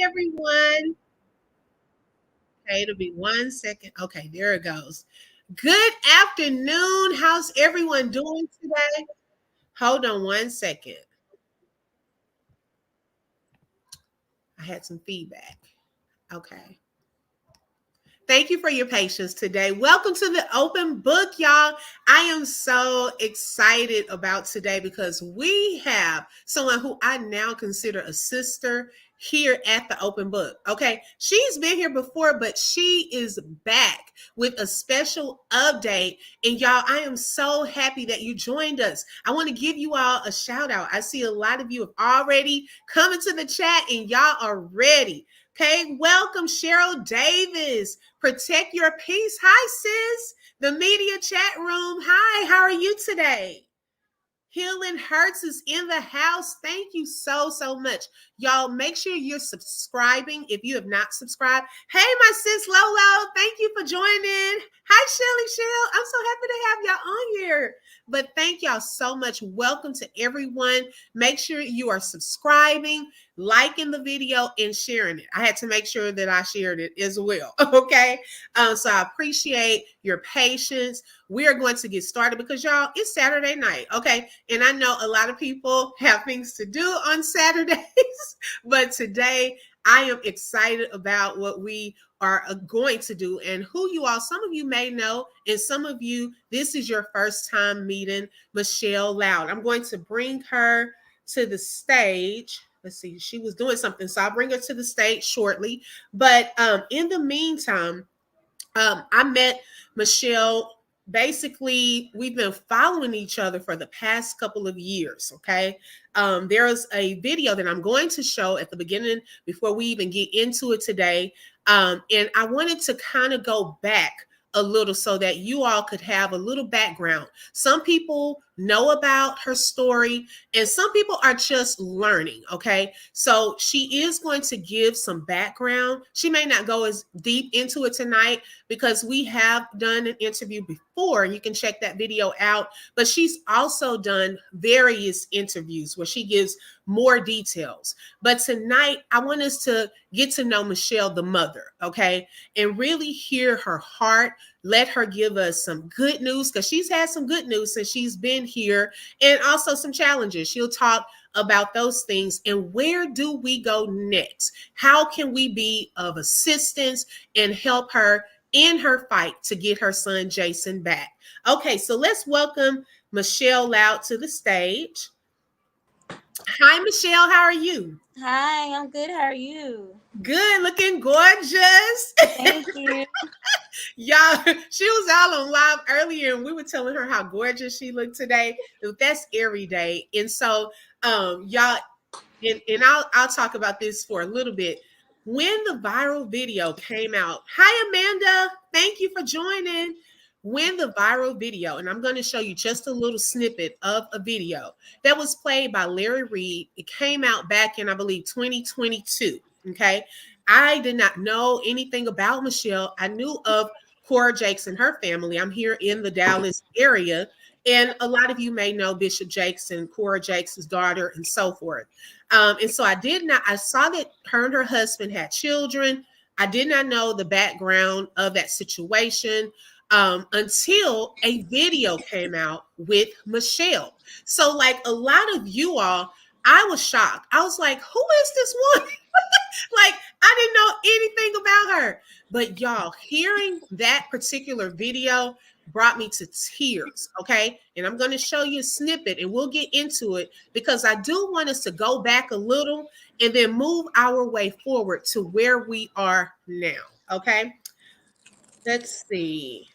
everyone. Okay, it'll be 1 second. Okay, there it goes. Good afternoon. How's everyone doing today? Hold on 1 second. I had some feedback. Okay. Thank you for your patience today. Welcome to the open book, y'all. I am so excited about today because we have someone who I now consider a sister here at the open book. Okay. She's been here before, but she is back with a special update. And y'all, I am so happy that you joined us. I want to give you all a shout out. I see a lot of you have already come into the chat and y'all are ready. Okay, welcome Cheryl Davis. Protect your peace. Hi, sis. The media chat room. Hi, how are you today? Healing Hurts is in the house. Thank you so much. Y'all, make sure you're subscribing if you have not subscribed. Hey, my sis Lolo, thank you for joining. Hi, Shelly Shell. I'm so happy to have y'all on here. But thank y'all so much. Welcome to everyone. Make sure you are subscribing, liking the video, and sharing it. I had to make sure that I shared it as well. Okay. So I appreciate your patience. We are going to get started because y'all, it's Saturday night. Okay. And I know a lot of people have things to do on Saturdays, but today I am excited about what we are going to do and who you all, some of you may know, and some of you, this is your first time meeting Michelle Loud. I'm going to bring her to the stage. Let's see, she was doing something, so I'll bring her to the stage shortly. But in the meantime, I met Michelle. Basically, we've been following each other for the past couple of years. Okay. There's a video that I'm going to show at the beginning before we even get into it today. And I wanted to kind of go back a little so that you all could have a little background. Some people know about her story and some people are just learning. Okay. So she is going to give some background. She may not go as deep into it tonight because we have done an interview before. You can check that video out. But she's also done various interviews where she gives more details. But tonight, I want us to get to know Michelle, the mother, okay? And really hear her heart. Let her give us some good news because she's had some good news since she's been here, and also some challenges. She'll talk about those things and where do we go next? How can we be of assistance and help her in her fight to get her son Jason back? Okay, so let's welcome Michelle Loud to the stage. Hi, Michelle. How are you? Hi, I'm good. How are you? Good, looking gorgeous. Thank you. Y'all, she was out on live earlier and we were telling her how gorgeous she looked today. That's every day. And so, y'all, and I'll talk about this for a little bit. When the viral video came out, hi Amanda, thank you for joining. When the viral video, and I'm going to show you just a little snippet of a video that was played by Larry Reed. It came out back in, I believe, 2022. Okay. I did not know anything about Michelle. I knew of Cora Jakes and her family. I'm here in the Dallas area. And a lot of you may know Bishop Jakes and Cora Jakes' daughter and so forth. And so I saw that her and her husband had children. I did not know the background of that situation until a video came out with Michelle. So, like a lot of you all, I was shocked. I was like, who is this woman? Like, I didn't know anything about her. But y'all, hearing that particular video brought me to tears. Okay. And I'm going to show you a snippet and we'll get into it because I do want us to go back a little and then move our way forward to where we are now. Okay. Let's see.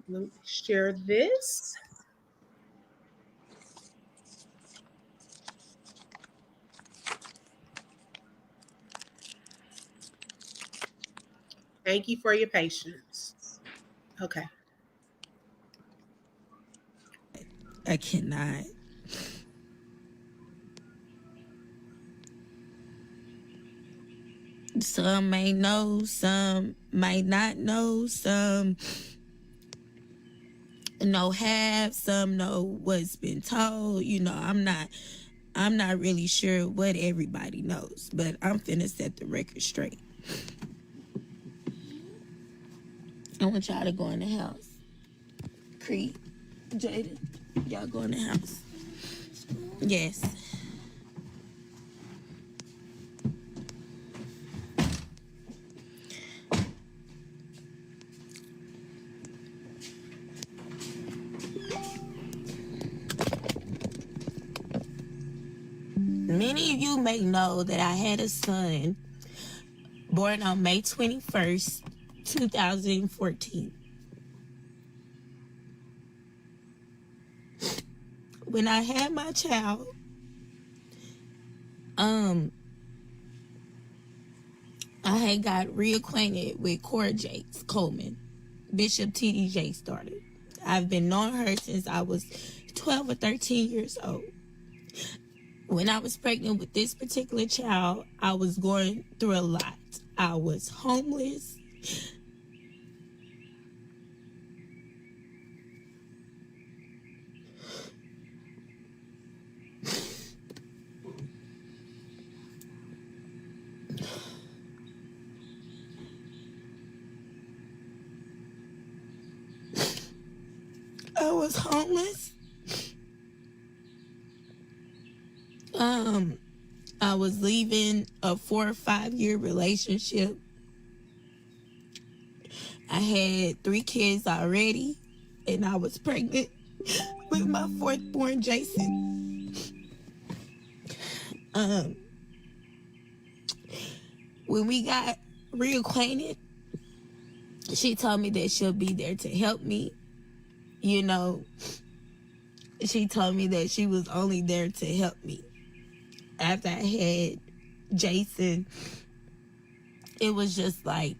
Let me share this. Thank you for your patience. Okay. I cannot. Some may know, some might not know, some know have, some know what's been told. I'm not I'm not really sure what everybody knows, but I'm finna set the record straight. I want y'all to go in the house. Creed, Jada, y'all go in the house. Yes. Many of you may know that I had a son born on May 21st, 2014. When I had my child, I had got reacquainted with Cora Jakes Coleman, Bishop T.D. Jakes' daughter. I've been knowing her since I was 12 or 13 years old. When I was pregnant with this particular child, I was going through a lot. I was homeless. I was homeless. I was leaving a 4 or 5 year relationship. I had 3 kids already, and I was pregnant with my 4th born, Jason. When we got reacquainted, she told me that she'll be there to help me. You know, she told me that she was only there to help me. After I had Jason, it was just like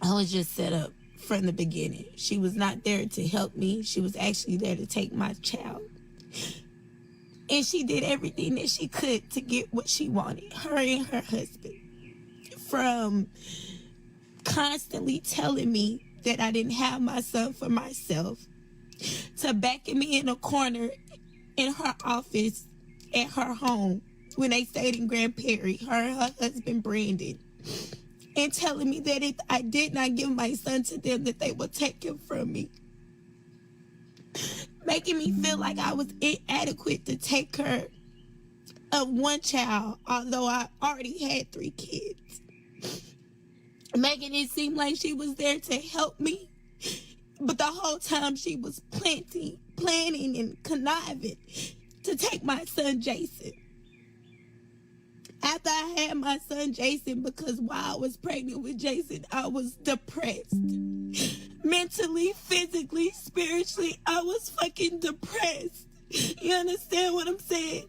I was just set up from the beginning. She was not there to help me. She was actually there to take my child. And she did everything that she could to get what she wanted, her and her husband. From constantly telling me that I didn't have my son for myself, to backing me in a corner in her office at her home when they stayed in Grand Prairie, her and her husband Brandon, and telling me that if I did not give my son to them, that they would take him from me. Making me feel like I was inadequate to take care of one child, although I already had 3 kids. Making it seem like she was there to help me, but the whole time she was planning and conniving to take my son Jason. After I had my son Jason, because while I was pregnant with Jason, I was depressed. Mentally, physically, spiritually, I was fucking depressed. You understand what I'm saying?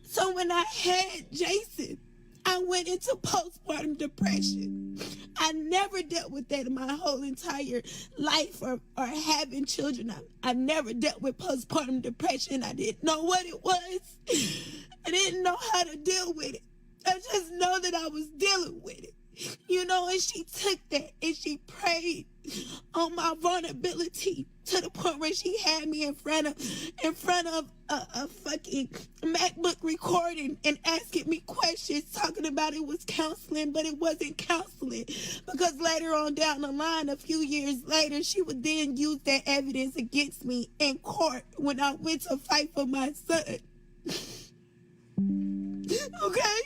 So when I had Jason, I went into postpartum depression. I never dealt with that in my whole entire life or having children. I never dealt with postpartum depression. I didn't know what it was. I didn't know how to deal with it. I just know that I was dealing with it. You know, and she took that and she prayed on my vulnerability to the point where she had me in front of a fucking MacBook recording and asking me questions, talking about it was counseling, but it wasn't counseling, because later on down the line, a few years later, she would then use that evidence against me in court when I went to fight for my son. Okay?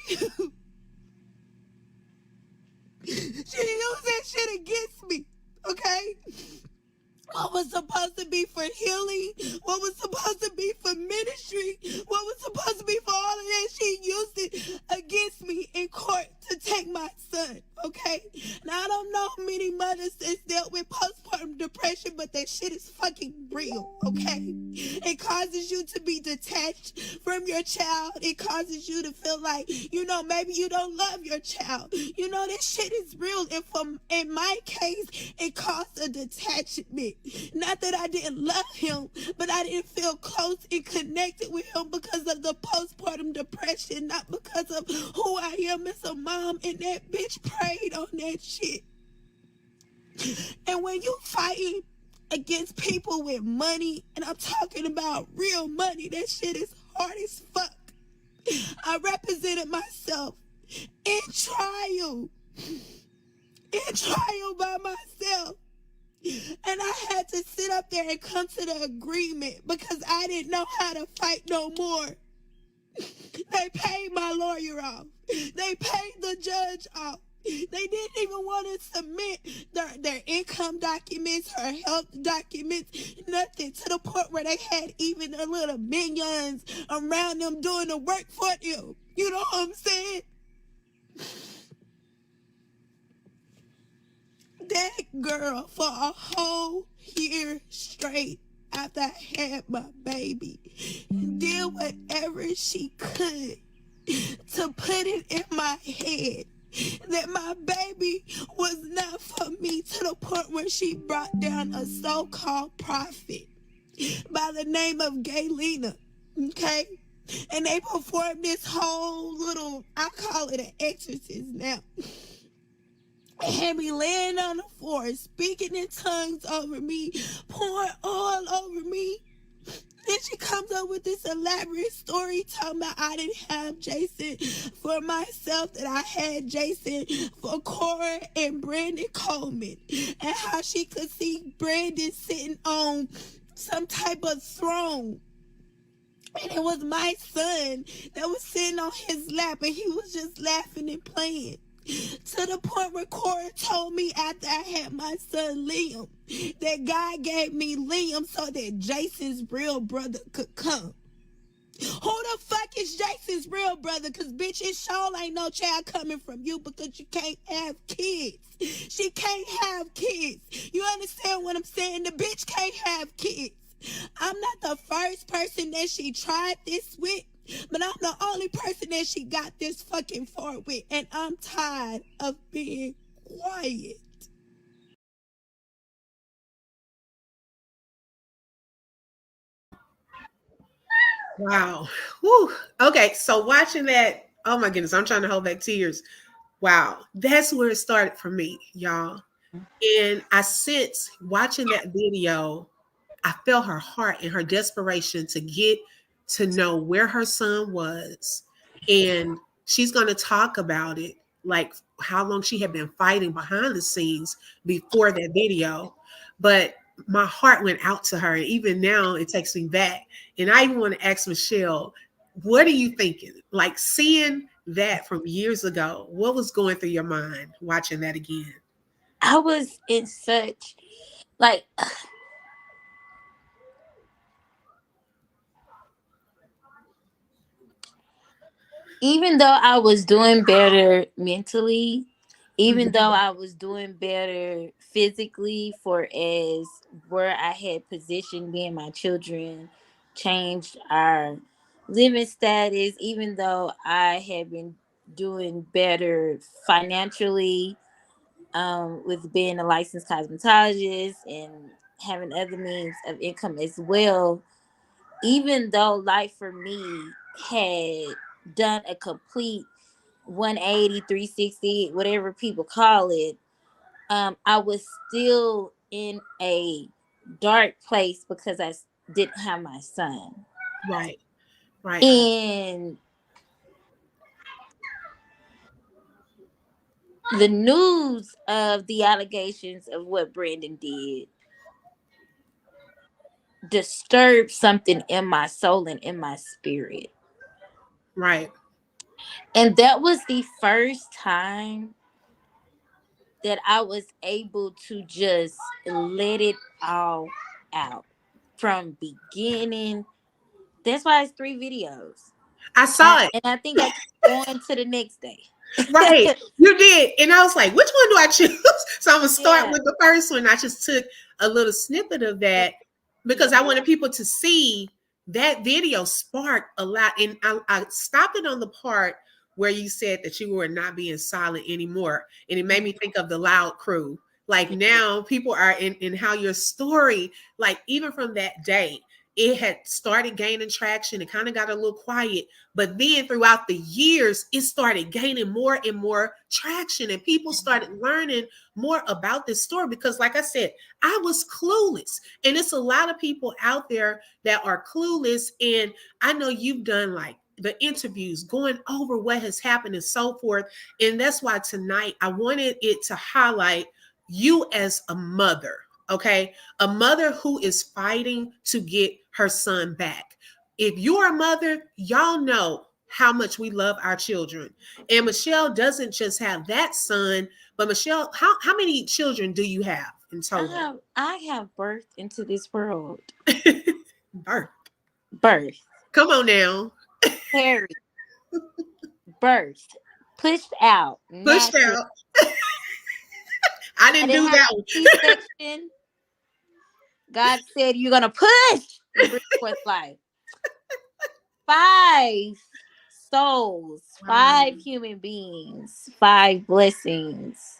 She used that shit against me, okay? What was supposed to be for healing, what was supposed to be for ministry, what was supposed to be for all of that, she used it against me in court to take my son, okay? Now, I don't know many mothers that's dealt with postpartum depression, but that shit is fucking real, okay? It causes you to be detached from your child. It causes you to feel like, you know, maybe you don't love your child. You know, this shit is real. And in my case, it caused a detachment. Not that I didn't love him, but I didn't feel close and connected with him because of the postpartum depression, not because of who I am as a mom. And that bitch prayed on that shit. And when you fighting against people with money, and I'm talking about real money, that shit is hard as fuck. I represented myself in trial by myself. And I had to sit up there and come to the agreement because I didn't know how to fight no more. They paid my lawyer off. They paid the judge off. They didn't even want to submit their income documents, her health documents, nothing, to the point where they had even the little minions around them doing the work for them. You know what I'm saying? That girl, for a whole year straight after I had my baby, did whatever she could to put it in my head that my baby was not for me, to the point where she brought down a so-called prophet by the name of Gaylena, okay? And they performed this whole little, I call it an exorcism now. Had me laying on the floor, speaking in tongues over me, pouring oil over me. Then she comes up with this elaborate story talking about I didn't have Jason for myself, that I had Jason for Cora and Brandon Coleman, and how she could see Brandon sitting on some type of throne. And it was my son that was sitting on his lap, and he was just laughing and playing. To the point where Cora told me after I had my son Liam that God gave me Liam so that Jason's real brother could come. Who the fuck is Jason's real brother? Because bitch, it sure ain't no child coming from you, because you can't have kids. She can't have kids. You understand what I'm saying? The bitch can't have kids. I'm not the first person that she tried this with, but I'm the only person that she got this fucking far with, and I'm tired of being quiet. Wow. Whew. Okay, so watching that, oh my goodness, I'm trying to hold back tears. Wow, that's where it started for me, y'all. And I sense watching that video, I felt her heart and her desperation to get to know where her son was. And she's going to talk about it, like how long she had been fighting behind the scenes before that video. But my heart went out to her. And even now, it takes me back. And I even want to ask Michelle, what are you thinking? Like seeing that from years ago, what was going through your mind watching that again? I was in such, like, even though I was doing better mentally, even though I was doing better physically, for as where I had positioned me and my children, changed our living status, even though I had been doing better financially, with being a licensed cosmetologist and having other means of income as well, even though life for me had done a complete 180, 360, whatever people call it, I was still in a dark place because I didn't have my son. Right, right. And the news of the allegations of what Brandon did disturbed something in my soul and in my spirit. Right. And that was the first time that I was able to just let it all out from beginning. That's why it's 3 videos. I saw it. And I think I kept going to the next day. Right. You did. And I was like, which one do I choose? So I'm going to start with the first one. I just took a little snippet of that because I wanted people to see that video sparked a lot. And I stopped it on the part where you said that you were not being silent anymore. And it made me think of the Loud Crew. Like now people are in how your story, like even from that day, it had started gaining traction. It kind of got a little quiet, but then throughout the years, it started gaining more and more traction, and people started learning more about this story because, like I said, I was clueless. And it's a lot of people out there that are clueless. And I know you've done like the interviews, going over what has happened and so forth. And that's why tonight I wanted it to highlight you as a mother, okay? A mother who is fighting to get her son back. If you're a mother, y'all know how much we love our children. And Michelle doesn't just have that son, but Michelle, how many children do you have in total? I have birthed into this world. Birth. Birth. Come on now. Carried. Birthed. Pushed out. Pushed Natural. out. I didn't do that one. C-section. God said you're gonna push and bring forth life. 5 souls, 5 human beings, 5 blessings,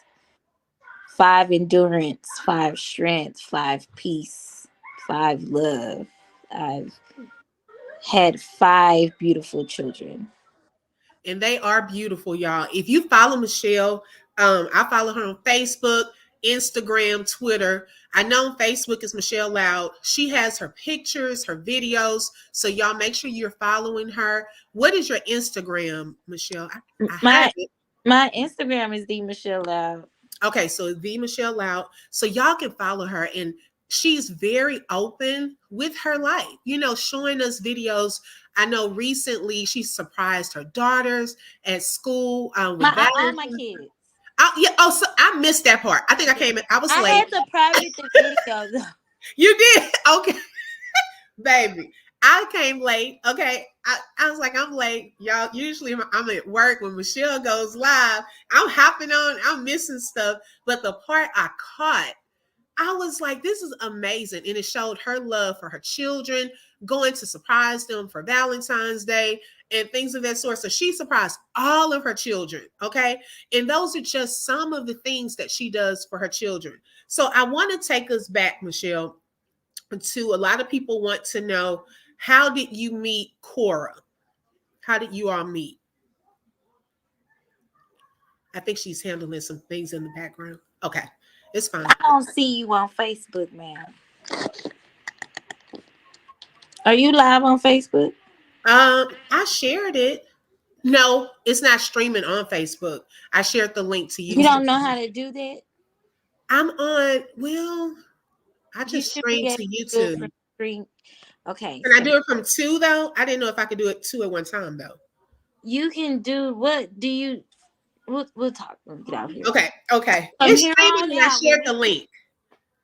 5 endurance, 5 strength, 5 peace, 5 love. I've had 5 beautiful children. And they are beautiful, y'all. If you follow Michelle, I follow her on Facebook, Instagram, Twitter. I know on Facebook is Michelle Loud. She has her pictures, her videos. So y'all make sure you're following her. What is your Instagram, Michelle? I have it. My Instagram is the Michelle Loud. Okay, so the Michelle Loud. So y'all can follow her, and she's very open with her life, you know, showing us videos. I know recently she surprised her daughters at school. With my kids. Yeah. Oh, so I missed that part. I think I came in. I was late. I had to private the video though. You did? Okay. Baby, I came late. Okay. I was like, I'm late. Y'all, usually I'm at work when Michelle goes live. I'm hopping on. I'm missing stuff. But the part I caught, I was like, this is amazing. And it showed her love for her children, going to surprise them for Valentine's Day and things of that sort. So she surprised all of her children. Okay. And those are just some of the things that she does for her children. So I want to take us back, Michelle, to a lot of people want to know, how did you meet Cora? How did you all meet? I think she's handling some things in the background. Okay. It's fine. I don't see you on Facebook, man. Are you live on Facebook? I shared it. No, it's not streaming on Facebook. I shared the link to you. You don't know how to do that? I'm on. Well, I just streamed to YouTube. Okay. Can I do it from 2 though? I didn't know if I could do it 2 at one time though. You can do what? Do you? We'll talk when we get out here. Okay. From It's here streaming, on and I out, shared the link.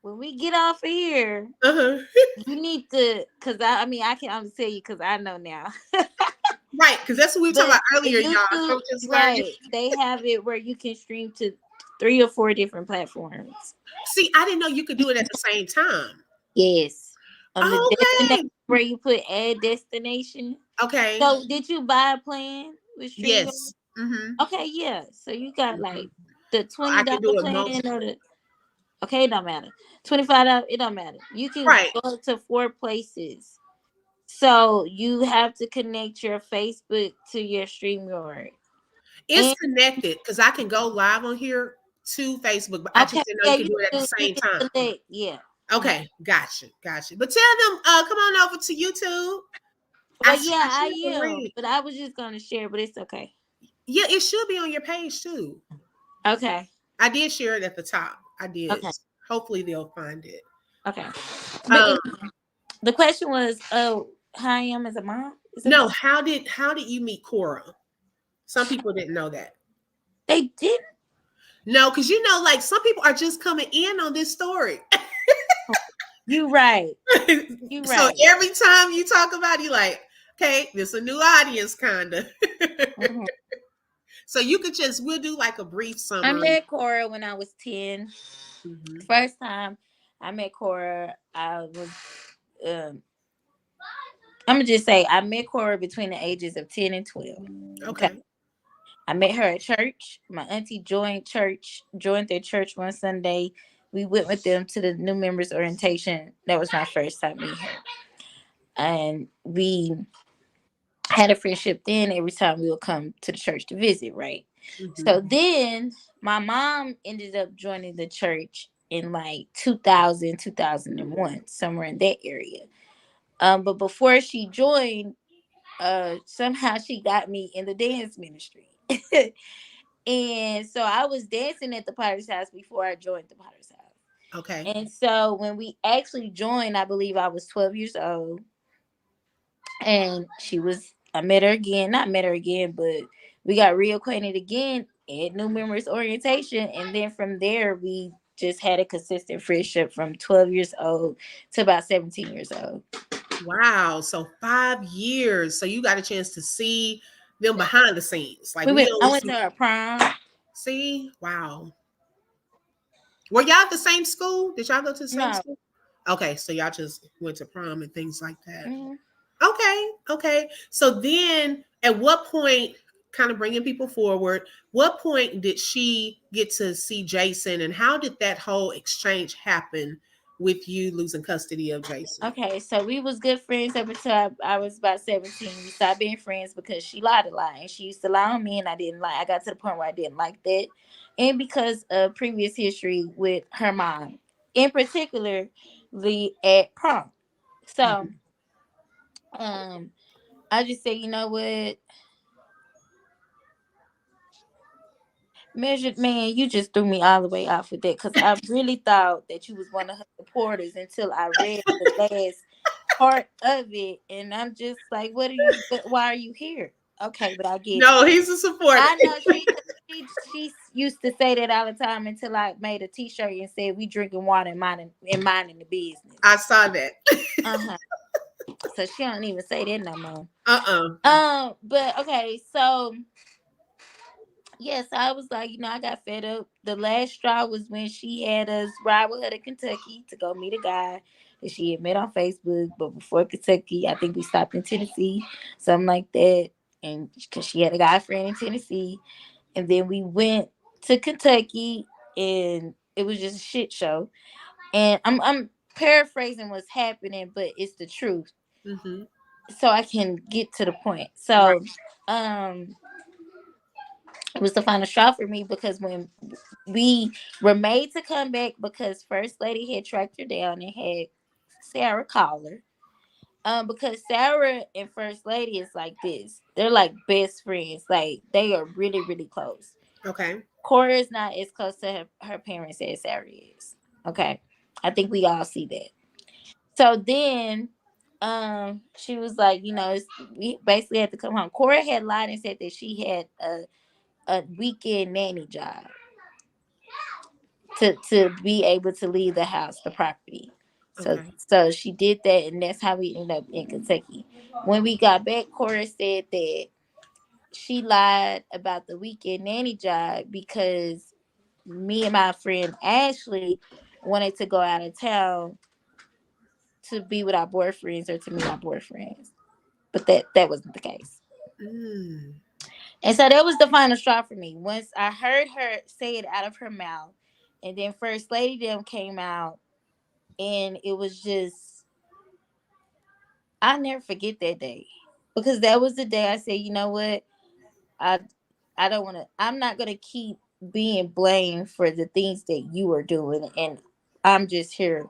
When we get off of here, you need to, because I mean, I can only tell you because I know now. Right, because that's what we were talking about earlier, YouTube, y'all. Right, they have it where you can stream to 3 or 4 different platforms. See, I didn't know you could do it at the same time. Yes. On the Okay. destination where you put add destination. Okay. So did you buy a plan with stream? Yes. Mm-hmm. Okay, yeah. So you got like the $20 plan or the. Okay, it don't matter. $25, it don't matter. You can go to 4 places. So you have to connect your Facebook to your StreamYard. It's connected because I can go live on here to Facebook, but I just didn't know you could do it at the same time. Yeah. Okay, gotcha. But tell them, come on over to YouTube. Well, I am. But I was just gonna share, but it's okay. Yeah, it should be on your page too. Okay. I did share it at the top. I did. Okay. Hopefully they'll find it. Okay. But the question was, how I am as a mom? No, how did you meet Cora? Some people didn't know that. They didn't? No, because you know, like some people are just coming in on this story. You're right. So every time you talk about it, you're like, okay, there's a new audience, kind of. Mm-hmm. So you could we'll do like a brief summary. I met Cora when I was 10. Mm-hmm. First time I met Cora, I was, I'm going to just say, I met Cora between the ages of 10 and 12. Okay. I met her at church. My auntie joined their church one Sunday. We went with them to the new members orientation. That was my first time meeting her. And we had a friendship then every time we would come to the church to visit, right? Mm-hmm. So then my mom ended up joining the church in like 2000, 2001, somewhere in that area. But before she joined, somehow she got me in the dance ministry. And so I was dancing at the Potter's house before I joined the Potter's house. Okay. And so when we actually joined, I believe I was 12 years old. And I met her again, not met her again, but we got reacquainted again at New Members Orientation. And then from there, we just had a consistent friendship from 12 years old to about 17 years old. Wow. So 5 years. So you got a chance to see them behind the scenes. Like I went to her prom. see. Wow. Were y'all at the same school? Did y'all go to the same No. school? Okay, so y'all just went to prom and things like that. Mm-hmm. Okay. So then at what point, kind of bringing people forward, what point did she get to see Jason, and how did that whole exchange happen with you losing custody of Jason? Okay, so we was good friends up until I was about 17. We stopped being friends because she lied a lot, and she used to lie on me, and I got to the point where I didn't like that, and because of previous history with her mom, in particular, at prom. So, I just said, you know what, Measured Man, you just threw me all the way off with that, because I really thought that you was one of her supporters until I read the last part of it, and I'm just like, why are you here? Okay, but I get No, it. he's a supporter. I know she used to say that all the time until I made a t-shirt and said, we drinking water and minding the business. I saw that. Uh-huh. So she don't even say that no more. But okay, so yes, I was like, I got fed up. The last straw was when she had us ride with her to Kentucky to go meet a guy that she had met on Facebook. But before Kentucky, I think we stopped in Tennessee, something like that. And because she had a guy friend in Tennessee. And then we went to Kentucky, and it was just a shit show. And I'm paraphrasing what's happening, but it's the truth. Mm-hmm. So I can get to the point. So, it was the final straw for me, because when we were made to come back, because First Lady had tracked her down and had Sarah call her. Because Sarah and First Lady is like this. They're like best friends. Like, they are really, really close. Okay. Cora is not as close to her parents as Sarah is. Okay. I think we all see that. So then she was like, we basically had to come home. Cora had lied and said that she had a weekend nanny job to be able to leave the house, the property. So she did that, and that's how we ended up in Kentucky. When we got back, Cora said that she lied about the weekend nanny job because me and my friend Ashley wanted to go out of town to be with our boyfriends or to meet our boyfriends. But that wasn't the case. And so that was the final straw for me. Once I heard her say it out of her mouth, and then First Lady them came out, and it was just, I'll never forget that day. Because that was the day I said, you know what? I'm not gonna keep being blamed for the things that you are doing, and I'm just here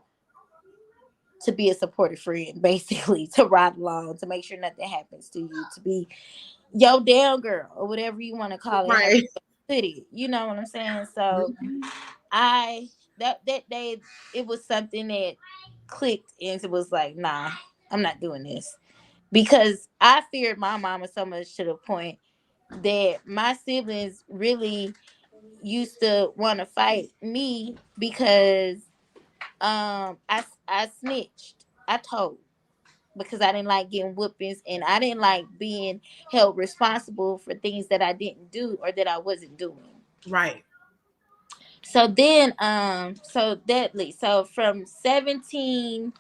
to be a supportive friend, basically, to ride along, to make sure nothing happens to you, to be your down girl or whatever you want to call it. Right. City, you know what I'm saying? So that day, it was something that clicked, and it was like, nah, I'm not doing this, because I feared my mama so much to the point that my siblings really used to want to fight me because I snitched. I told, because I didn't like getting whoopings, and I didn't like being held responsible for things that I didn't do or that I wasn't doing. Right. So then, so from 17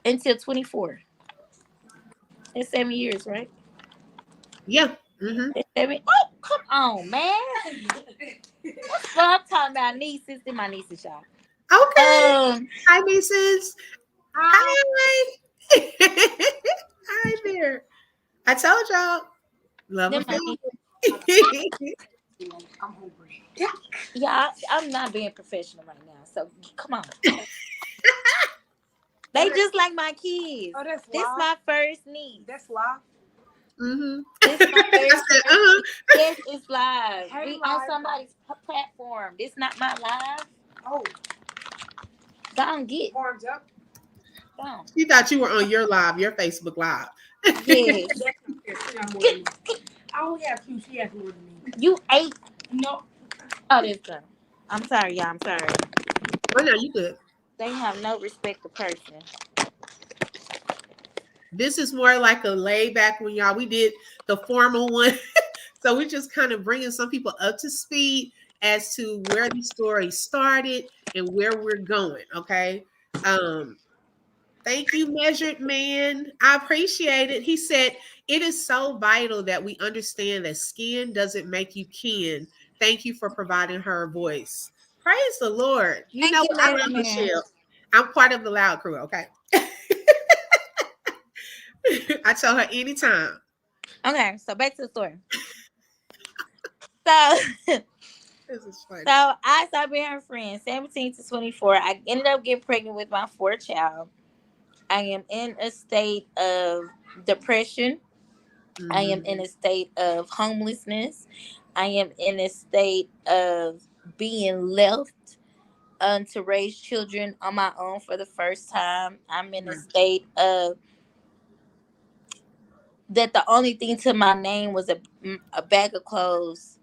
until 24. It's 7 years, right? Yeah. Mm-hmm. Oh, come on, man. That's what I'm talking about. Nieces and my nieces, y'all. Okay. Hi, nieces. Hi. Hi there. I told y'all. Love and family. Yeah, I'm not being professional right now. So come on. They just like my kids. Oh, that's This live. my first niece. That's live. Mm-hmm. This my I first said, niece. Yes, it's live. Hey, We live. on somebody's platform. This not my live. Oh, Don't get horns up. don't. You thought you were on your live, your Facebook live. Yes. That's not fair. She got more than me. I only have 2. She has more than me. You ate. No. Oh, this girl. I'm sorry, y'all. I'm sorry. Oh no, you good. They have no respect for person. This is more like a laid back one, y'all. We did the formal one. So we're just kind of bringing some people up to speed as to where the story started and where we're going. Okay. Thank you, Measured Man. I appreciate it. He said, it is so vital that we understand that skin doesn't make you kin. Thank you for providing her a voice. Praise the Lord. You Thank know you, what? I love Measured Man. Michelle. I'm part of the Loud Crew, okay? I tell her anytime. Okay, so back to the story. So, This is funny. so I started being her friend, 17 to 24. I ended up getting pregnant with my 4th child. I am in a state of depression. I am in a state of homelessness. I am in a state of being left to raise children on my own for the first time. I'm in a state of that the only thing to my name was a bag of clothes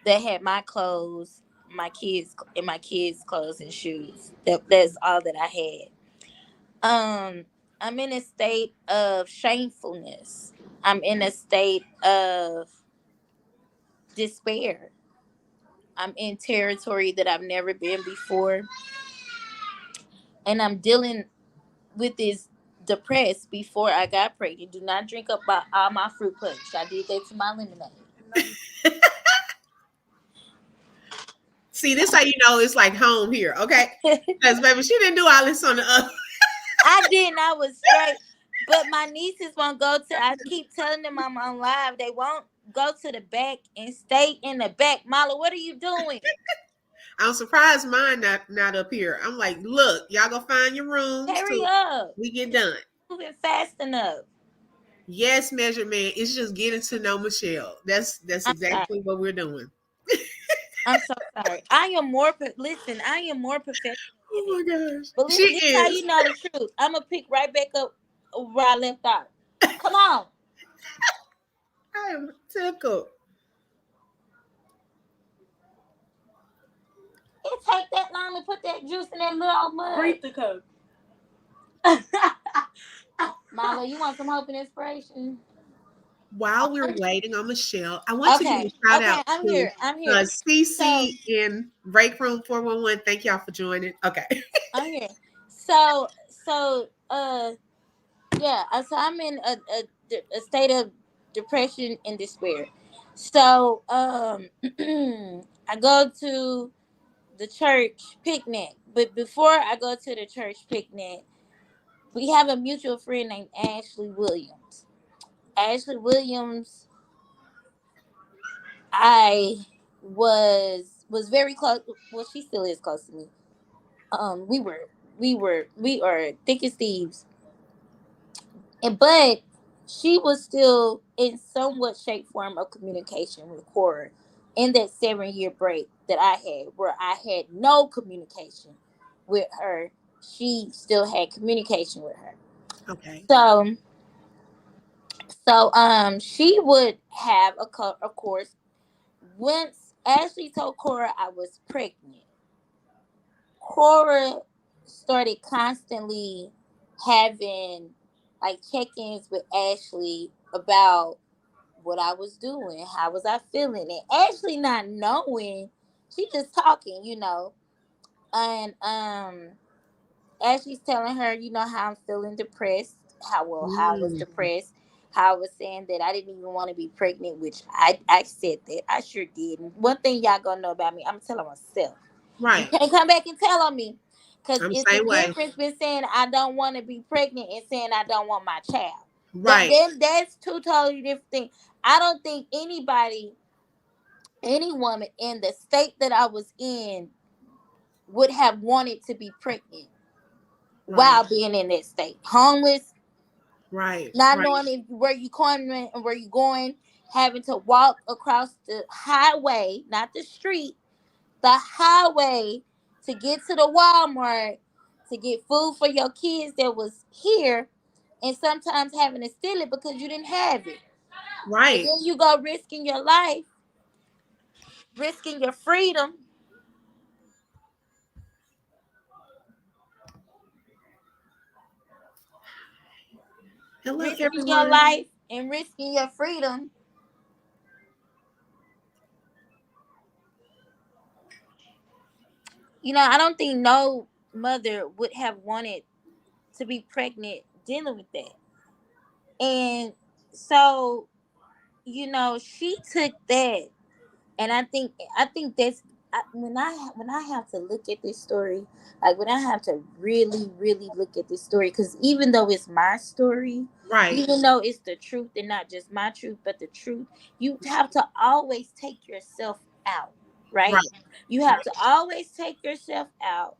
that had my clothes, my kids, and my kids' clothes and shoes. That's all that I had. I'm in a state of shamefulness. I'm in a state of despair. I'm in territory that I've never been before. And I'm dealing with this depressed before I got pregnant. Do not drink up all my fruit punch. I did that to my lemonade. See, this how you know it's like home here, okay? Because baby, she didn't do all this on the other. I didn't. I was straight. But my nieces won't go to. I keep telling them I'm on live. They won't go to the back and stay in the back. Mala, what are you doing? I'm surprised mine not up here. I'm like, look, y'all go find your rooms Hurry till up. we get done. Moving fast enough. Yes, Measured Man. It's just getting to know Michelle. That's I'm exactly sorry. what we're doing. I'm so sorry. I am more. Listen, I am more professional. Oh my gosh, But she listen, this is how is. you know the truth. I'm gonna pick right back up where I left off. Come on. I am tickled. It take that long to put that juice in that little mud. Breathe the cup. Milo, you want some hope and inspiration? While we're waiting on Michelle, I want to give Okay. a shout Okay, out I'm to here. I'm here. CC in Break Room 411. Thank y'all for joining. Okay. I'm here. So yeah, so I'm in a state of depression and despair. So I go to the church picnic, but before I go to the church picnic, we have a mutual friend named Ashley Williams. Ashley Williams, I was very close. Well, she still is close to me. We are thick as thieves. But she was still in somewhat shape form of communication with Cora in that 7-year break that I had, where I had no communication with her. She still had communication with her. Okay. So she would have of course, once Ashley told Cora I was pregnant, Cora started constantly having like check-ins with Ashley about what I was doing, how was I feeling, and Ashley not knowing, she just talking, and Ashley's telling her, how I'm feeling depressed, how I was depressed, how I was saying that I didn't even want to be pregnant, which I said that I sure did. And one thing y'all gonna know about me, I'm telling myself. Right. You can't come back and tell on me. Because I'm it's same the way. difference between saying I don't want to be pregnant and saying I don't want my child. Right. That's two totally different things. I don't think any woman in the state that I was in would have wanted to be pregnant while being in that state. Homeless, Right. not Right. knowing where you coming and where you going, having to walk across the highway, not the street, the highway to get to the Walmart to get food for your kids that was here, and sometimes having to steal it because you didn't have it. And Right. then you go risking your life, risking your freedom, Hello, risking your everyone. life and risking your freedom. I don't think no mother would have wanted to be pregnant dealing with that. And so, she took that, and I think that's when I have to look at this story, like when I have to really really look at this story, because even though it's my story, Right. even though it's the truth and not just my truth but the truth, you have to always take yourself out, right? Right. You have to always take yourself out.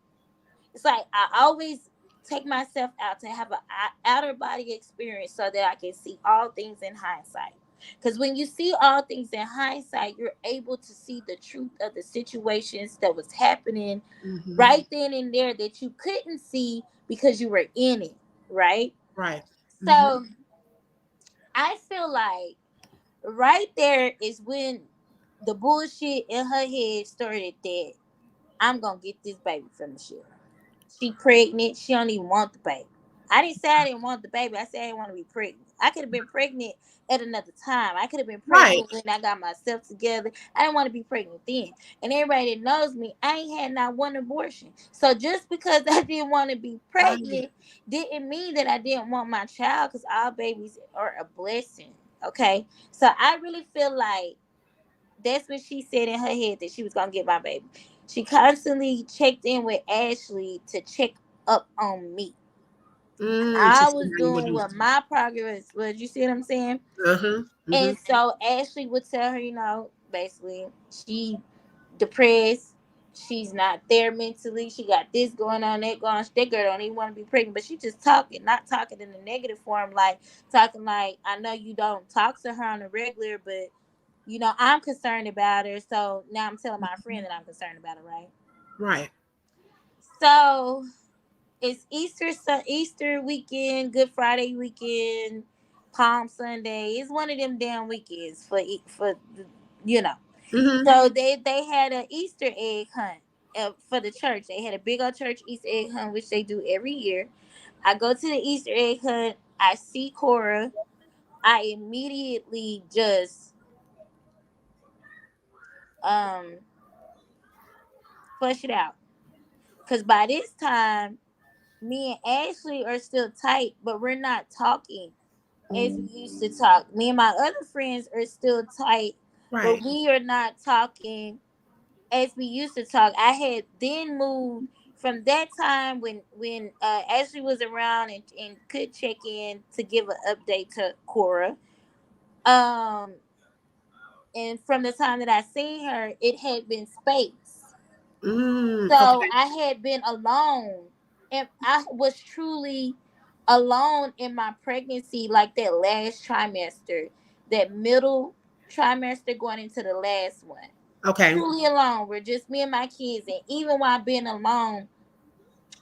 It's like I always take myself out to have an outer body experience so that I can see all things in hindsight. Because when you see all things in hindsight, you're able to see the truth of the situations that was happening Mm-hmm. right then and there that you couldn't see because you were in it, right? Right. Mm-hmm. So I feel like right there is when the bullshit in her head started that I'm gonna get this baby from Michelle. She pregnant. She don't even want the baby. I didn't say I didn't want the baby. I said I didn't want to be pregnant. I could have been pregnant at another time. I could have been Right. pregnant when I got myself together. I didn't want to be pregnant then. And everybody that knows me, I ain't had not one abortion. So just because I didn't want to be Right. pregnant didn't mean that I didn't want my child, because all babies are a blessing. Okay. So I really feel like that's what she said in her head, that she was gonna get my baby. She constantly checked in with Ashley to check up on me. To I see was how you were doing doing. what my progress was. You see what I'm saying? Uh-huh. Mm-hmm. And so Ashley would tell her, basically she depressed. She's not there mentally. She got this going on, that going on. That girl don't even want to be pregnant, but she just talking, not talking in a negative form, like talking like, I know you don't talk to her on a regular, but I'm concerned about her. So now I'm telling my friend that I'm concerned about her, right? Right. So it's Easter weekend, Good Friday weekend, Palm Sunday. It's one of them damn weekends you know. Mm-hmm. So they had an Easter egg hunt for the church. They had a big old church Easter egg hunt, which they do every year. I go to the Easter egg hunt. I see Cora. I immediately just um flush it out, because by this time me and Ashley are still tight, but we're not talking as we used to talk. Me and my other friends are still tight, but Right. we are not talking as we used to talk. I had then moved from that time when Ashley was around and could check in to give an update to Cora. Um, and from the time that I seen her, it had been space. So Okay. I had been alone, and I was truly alone in my pregnancy, like that last trimester, that middle trimester going into the last one. Okay. Truly alone. We're just me and my kids, and even while being alone,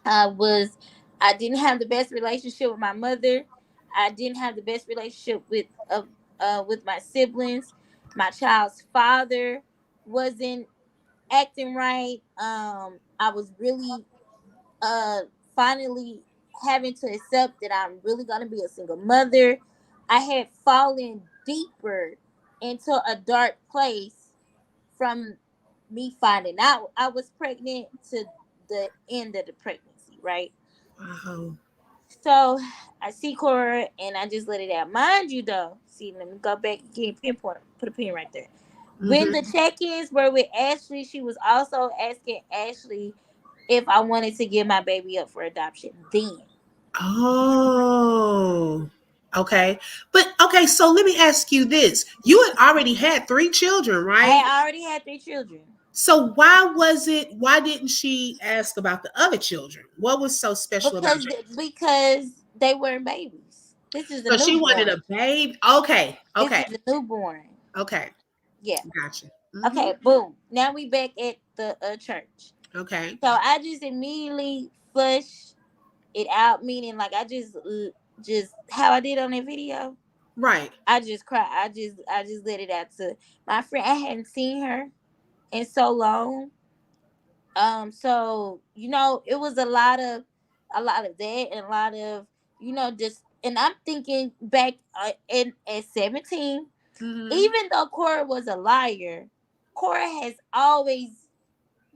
I was I didn't have the best relationship with my mother. I didn't have the best relationship with my siblings. My child's father wasn't acting right. I was really uh finally having to accept that I'm really gonna be a single mother. I had fallen deeper into a dark place from me finding out I was pregnant to the end of the pregnancy, right? Wow. So I see Cora and I just let it out. Mind you though, see, let me go back again, pinpoint, put a pin right there. When the Mm-hmm. check-ins were with Ashley, she was also asking Ashley if I wanted to give my baby up for adoption then. Oh. Okay. But okay, so let me ask you this. You had already had 3 children, I right? had already had 3 children. So why didn't she ask about the other children? What was so special about you? Because they weren't babies. This is a So she wanted newborn. a babe. Okay. This Okay. is a newborn. Okay. Yeah. Gotcha. Okay. Boom. Now we back at the church. Okay. So I just immediately flushed it out, meaning like I just how I did on that video. Right. I just cried. I just let it out to my friend. I hadn't seen her in so long. So it was a lot of that, and a lot of just. And I'm thinking back in at 17, Hmm. even though Cora was a liar, Cora has always,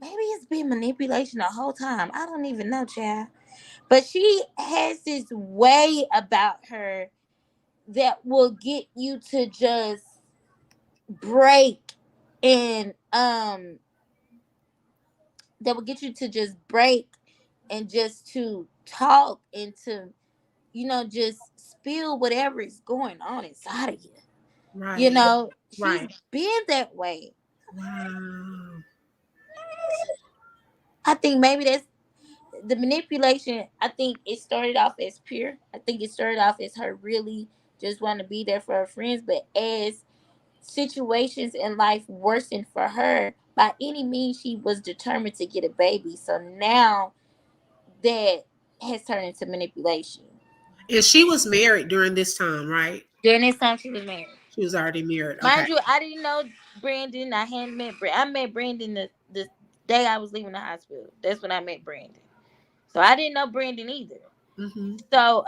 maybe it's been manipulation the whole time. I don't even know, child. But she has this way about her that will get you to just break, and that will get you to just break, and just to talk, and to just spill whatever is going on inside of you. Right. She's Right. been that way. Wow. I think maybe that's the manipulation. I think it started off as pure. I think it started off as her really just wanting to be there for her friends, but as situations in life worsened for her, by any means she was determined to get a baby. So now that has turned into manipulation. And she was married during this time, right? During this time she was married. She was already married. Okay. Mind you, I didn't know Brandon. I hadn't met Brandon. I met Brandon the day I was leaving the hospital. That's when I met Brandon. So I didn't know Brandon either. Hmm. So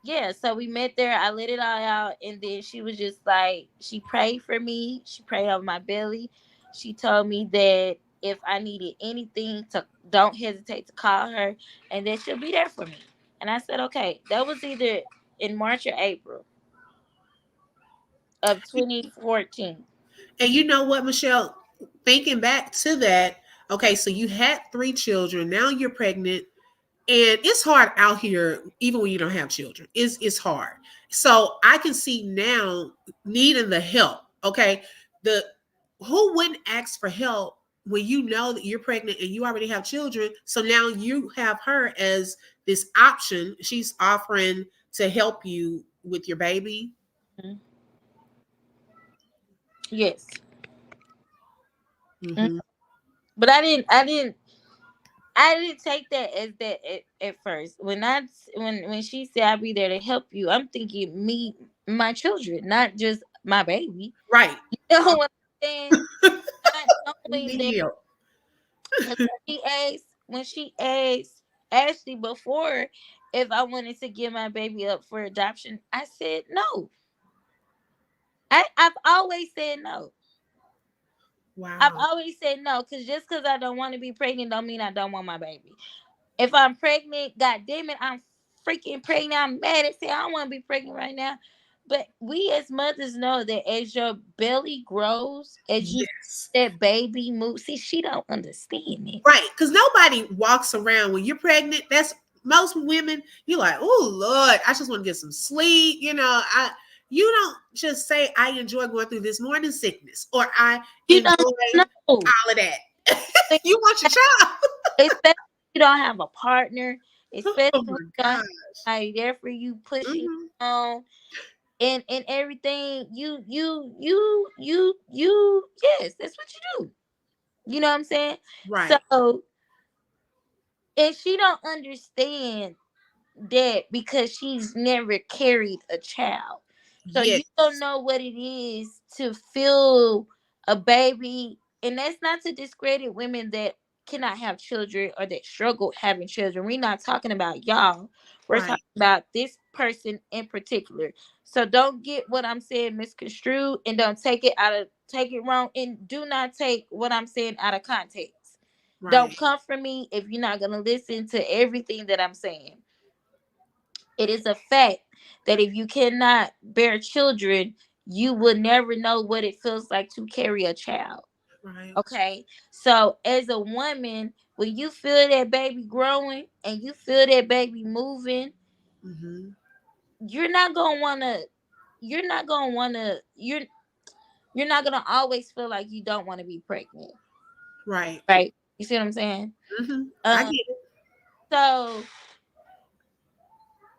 yeah, so we met there. I let it all out, and then she was just like, she prayed for me. She prayed over my belly. She told me that if I needed anything, to don't hesitate to call her, and that she'll be there for me. And I said, okay. That was either in March or April of 2014. And you know what, Michelle? Thinking back to that, okay, so you had 3 children. Now you're pregnant. And it's hard out here, even when you don't have children. It's hard. So I can see now needing the help. Okay. The who wouldn't ask for help when you know that you're pregnant and you already have children? So now you have her as this option. She's offering to help you with your baby. Mhm. Yes. Mhm. Hmm. But I didn't take that as that at first. When she said I'll be there to help you, I'm thinking me, my children, not just my baby. Right. You know what I'm saying? Not You knowing need that, help. because when she asked Ashley before if I wanted to give my baby up for adoption, I said no. I've always said no. I've Wow. always said no, because just because I don't want to be pregnant don't mean I don't want my baby. If I'm pregnant, god damn it, I'm freaking pregnant. I'm mad as hell. I don't want to be pregnant right now. But we as mothers know that as your belly grows, as you Yes. that baby moves. See, she don't understand it. Right. Because nobody walks around when you're pregnant. That's most women, you're like, oh Lord, I just want to get some sleep. You don't just say I enjoy going through this morning sickness or I You enjoy don't know. all of that. You want your child. Especially if you don't have a partner, Oh especially when my you don't have God. somebody there for you, pushing you Hmm. on, and everything. You. Yes, that's what you do. You know what I'm saying? Right. So, and she don't understand that because she's never carried a child. So Yes. you don't know what it is to feel a baby. And that's not to discredit women that cannot have children or that struggle having children. We're not talking about y'all. We're talking Right. about this person in particular. So don't get what I'm saying misconstrued, and don't take it wrong, and do not take what I'm saying out of context. Don't Right. come for me if you're not going to listen to everything that I'm saying. It is a fact that if you cannot bear children, you will never know what it feels like to carry a child. Right. Okay. So, as a woman, when you feel that baby growing and you feel that baby moving, Hmm. you're not gonna wanna you're not gonna wanna you're not gonna always feel like you don't want to be pregnant. Right. Right. You see what I'm saying? I Um get it. so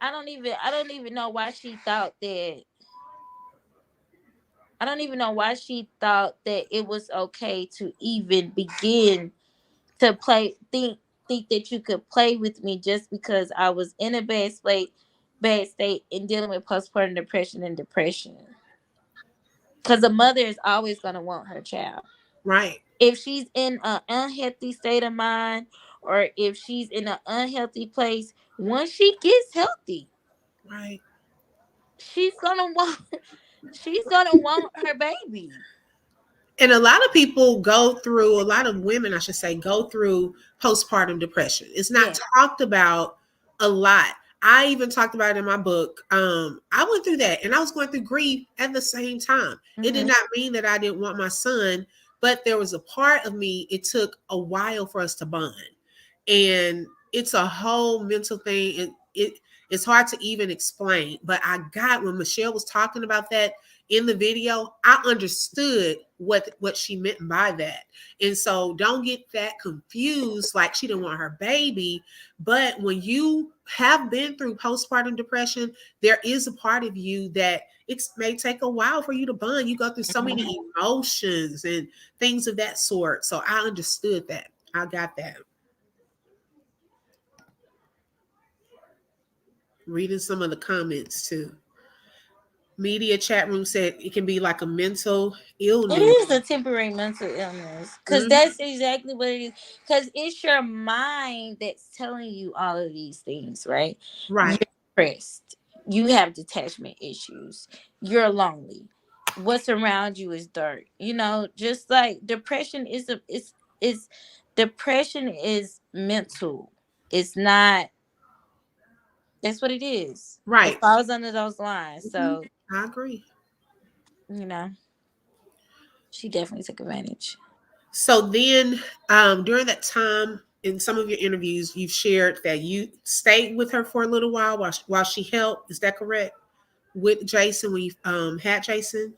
I don't even know why she thought that I don't even know why she thought that it was okay to even begin to think that you could play with me just because I was in a bad state and dealing with postpartum depression and depression. Because a mother is always gonna want her child. Right. If she's in an unhealthy state of mind or if she's in an unhealthy place, once she gets healthy, Right. she's gonna want she's gonna want her baby. And a lot of people go through, a lot of women, I should say, go through postpartum depression. It's not Yeah. talked about a lot. I even talked about it in my book. I went through that and I was going through grief at the same time. It did Mm-hmm. not mean that I didn't want my son, but there was a part of me, it took a while for us to bond. And it's a whole mental thing. It's hard to even explain. But I got, when Michelle was talking about that in the video, I understood what she meant by that. And so don't get that confused, like she didn't want her baby. But when you have been through postpartum depression, there is a part of you that it may take a while for you to bond. You go through so many emotions and things of that sort. So I understood that. I got that. Reading some of the comments too. Media chat room said it can be like a mental It illness. is a temporary mental illness because Mhm. that's exactly what it is. Because it's your mind that's telling you all of these things, right? You're Right. depressed. You have detachment issues. You're lonely. What's around you is dirt. You know, just like depression is depression is mental. It's not. That's what it is. It Right. falls under those lines. Mhm. So I agree. you know, she definitely took advantage. So then, during that time, in some of your interviews, you've shared that you stayed with her for a little while while she helped. Is that correct? With Jason, when you had Jason?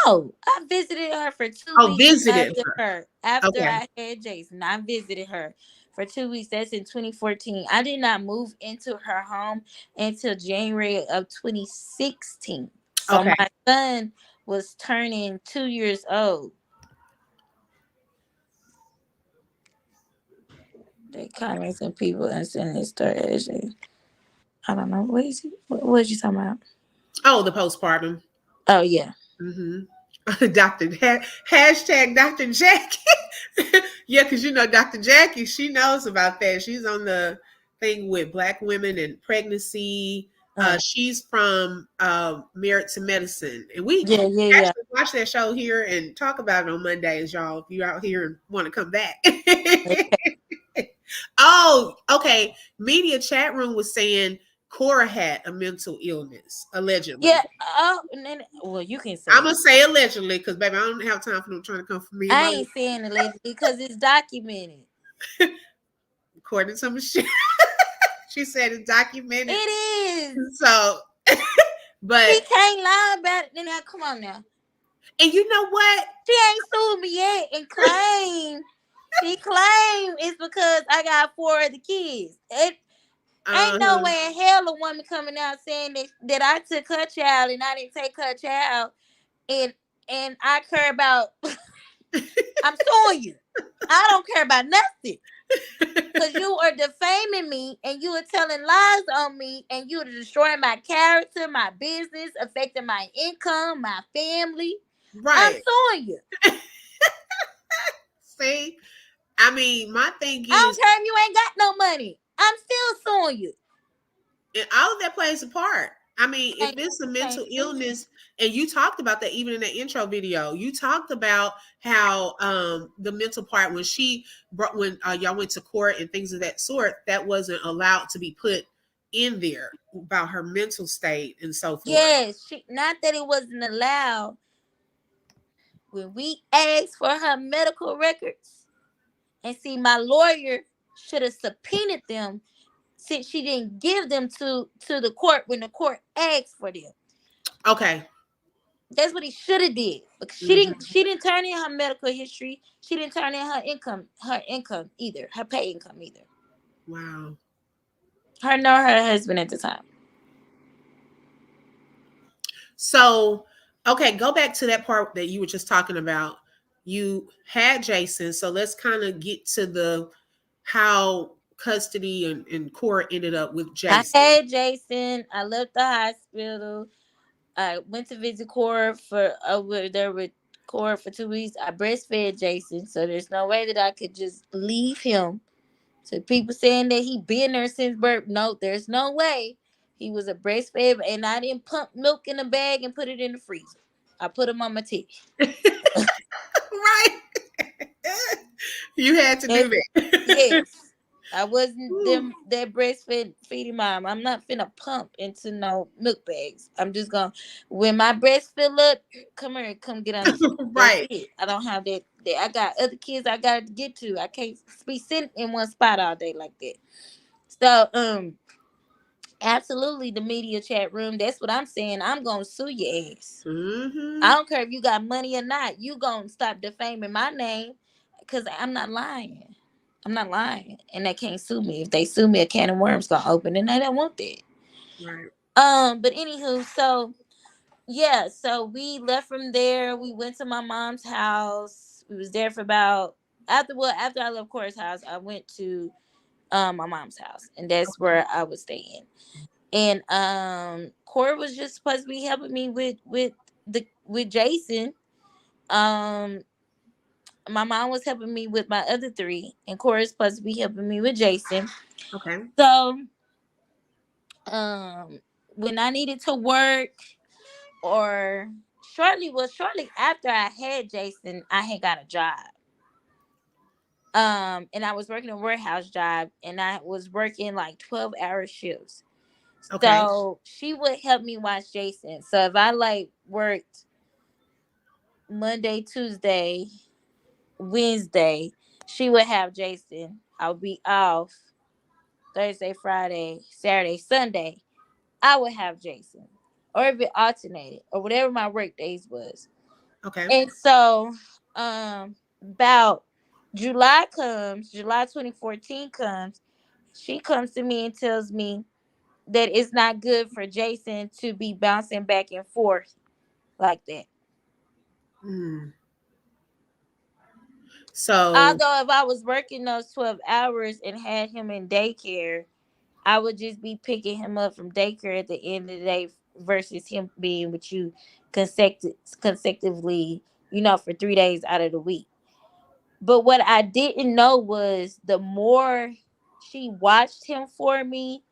No, I visited her for two Oh, weeks visited after her. her. After Okay. I had Jason, I visited her for 2 weeks. That's in 2014. I did not move into her home until January of 2016. So Okay. my son was turning 2 years old. They comments and people and sending this story. I don't know. What is he? What is you talking about? Oh, the postpartum. Oh yeah. Mm-hmm. Hashtag Dr. Jackie. Yeah, because you know Dr. Jackie, she knows about that. She's on the thing with Black women and pregnancy. Uh, She's from Merit to Medicine, and we yeah, yeah, yeah. actually watch that show here and talk about it on Mondays, y'all. If you're out here and want to come back. Oh, okay. Media chat room was saying Cora had a mental illness, allegedly. Yeah. Oh, and then, well, you can say I'm it. gonna say allegedly because, baby, I don't have time for them trying to come for me and I my ain't saying allegedly because it's documented. according to Michelle. She said it's documented. It is. So, but She can't lie about it. Then now, come on now. and you know what? She ain't sued me yet and claim. She claimed it's because I got 4 other kids. It ain't no Uh-huh. way in hell a woman coming out saying that I took her child and I didn't take her child and I care about. I'm suing you. I don't care about nothing. Because you are defaming me and you are telling lies on me and you are destroying my character, my business, affecting my income, my family. I'm Right. suing you. See, I mean, my thing I don't is, care if you ain't got no money. I'm still suing you. and all of that plays a part. I mean, if Can't, it's a can't mental sue me. illness, and you talked about that even in the intro video, you talked about how the mental part when she brought when y'all went to court and things of that sort, that wasn't allowed to be put in there about her mental state and so forth. Yes, not that it wasn't allowed. When we asked for her medical records, and see, my lawyer should have subpoenaed them since she didn't give them to the court when the court asked for them. Okay. That's what he should have did. Because she didn't turn in her medical history. She didn't turn in her income either. Her pay income either. Wow. Her nor her husband at the time. So, okay, go back to that part that you were just talking about. You had Jason, so let's kind of get to the how custody and court ended up with Jason. I had Jason. I left the hospital. I went to visit Cora for over there with Cora for 2 weeks. I breastfed Jason, so there's no way that I could just leave him. So people saying that he been there since birth. No, there's no way. He was a breastfed, and I didn't pump milk in a bag and put it in the freezer. I put him on my titty. Right. You had to do that. Yes. I wasn't that feeding mom. I'm not finna pump into no milk bags. I'm just gonna, when my breast fill up, come here, come get on. Right. I don't have that. I got other kids I gotta get to. I can't be sitting in one spot all day like that. So absolutely, the media chat room. That's what I'm saying. I'm gonna sue your ass. Mm-hmm. I don't care if you got money or not. You gonna stop defaming my name, because I'm not lying. I'm not lying, and they can't sue me. If they sue me, a can of worms gonna open, and they don't want that. Right. But anywho, so yeah, so we left from there. We went to my mom's house. We was there for about after I left Cora's house, I went to my mom's house, and that's where I was staying. And Cora was just supposed to be helping me with Jason. My mom was helping me with my other three, and Cora's supposed to be helping me with Jason. Okay. So, when I needed to work, or shortly after I had Jason, I had got a job. And I was working a warehouse job, and I was working like 12-hour shifts. Okay. So she would help me watch Jason. So if I like worked Monday, Tuesday, Wednesday, she would have Jason. I'll be off Thursday, Friday, Saturday, Sunday. I would have Jason, or if it alternated, or whatever my work days was. Okay. And so, about July 2014 comes. She comes to me and tells me that it's not good for Jason to be bouncing back and forth like that. So, although if I was working those 12 hours and had him in daycare, I would just be picking him up from daycare at the end of the day versus him being with you consecutively, for 3 days out of the week. But what I didn't know was the more she watched him for me,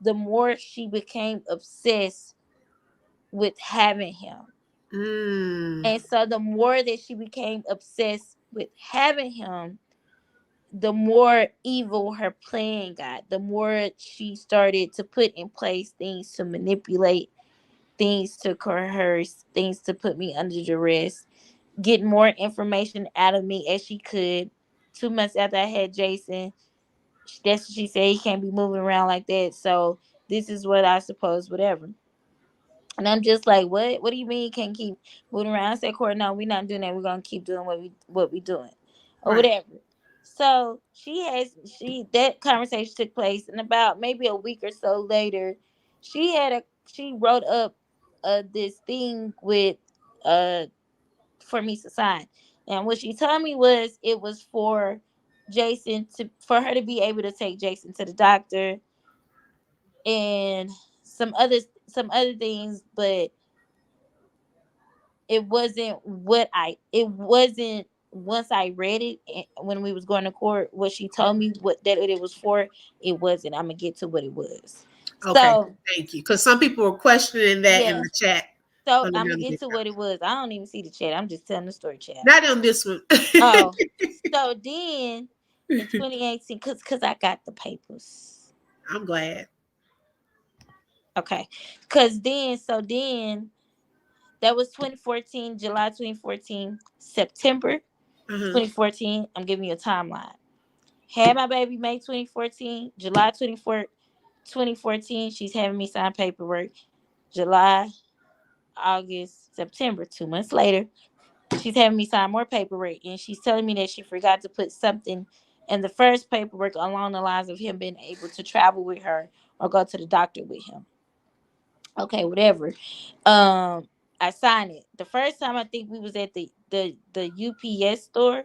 the more she became obsessed with having him. And so the more that she became obsessed with having him, the more evil her plan got. The more she started to put in place things to manipulate, things to coerce, things to put me under duress, get more information out of me as she could. 2 months after I had Jason, that's what she said, he can't be moving around like that. So this is what I suppose, whatever. And I'm just like, what? What do you mean you can't keep moving around? I said, Court, no, we're not doing that. We're gonna keep doing what we doing, or whatever. So that conversation took place, and about maybe a week or so later, she wrote up this thing with for me to sign. And what she told me was it was for for her to be able to take Jason to the doctor and some other things, but it wasn't once I read it when we was going to court, what she told me that it was for, it wasn't. I'm gonna get to what it was. Okay, so, thank you. Because some people were questioning that in the chat. So I'm gonna get to what it was. I don't even see the chat. I'm just telling the story, chat. Not on this one. Oh, so then in 2018, because I got the papers. I'm glad. Okay, because then that was 2014, July 2014, September 2014. I'm giving you a timeline. Had my baby May 2014, July 2014. 2014, she's having me sign paperwork. July, August, September, 2 months later, she's having me sign more paperwork, and she's telling me that she forgot to put something in the first paperwork along the lines of him being able to travel with her or go to the doctor with him. Okay, whatever. I signed it. The first time I think we was at the UPS store.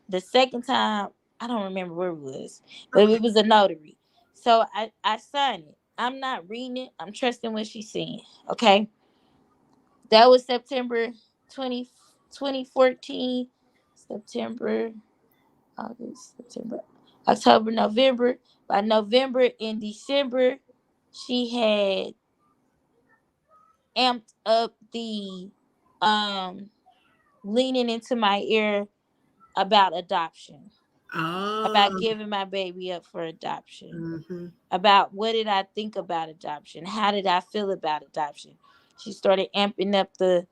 The second time I don't remember where it was, but Okay. it was a notary. So I signed it. I'm not reading it. I'm trusting what she's saying. Okay. That was September 20 2014. September, August, September, October, November. By November and December, she had amped up the um leaning into my ear about adoption, about Oh. giving my baby up for adoption, Mm-hmm. about what did I think about adoption, how did I feel about adoption. She started amping up the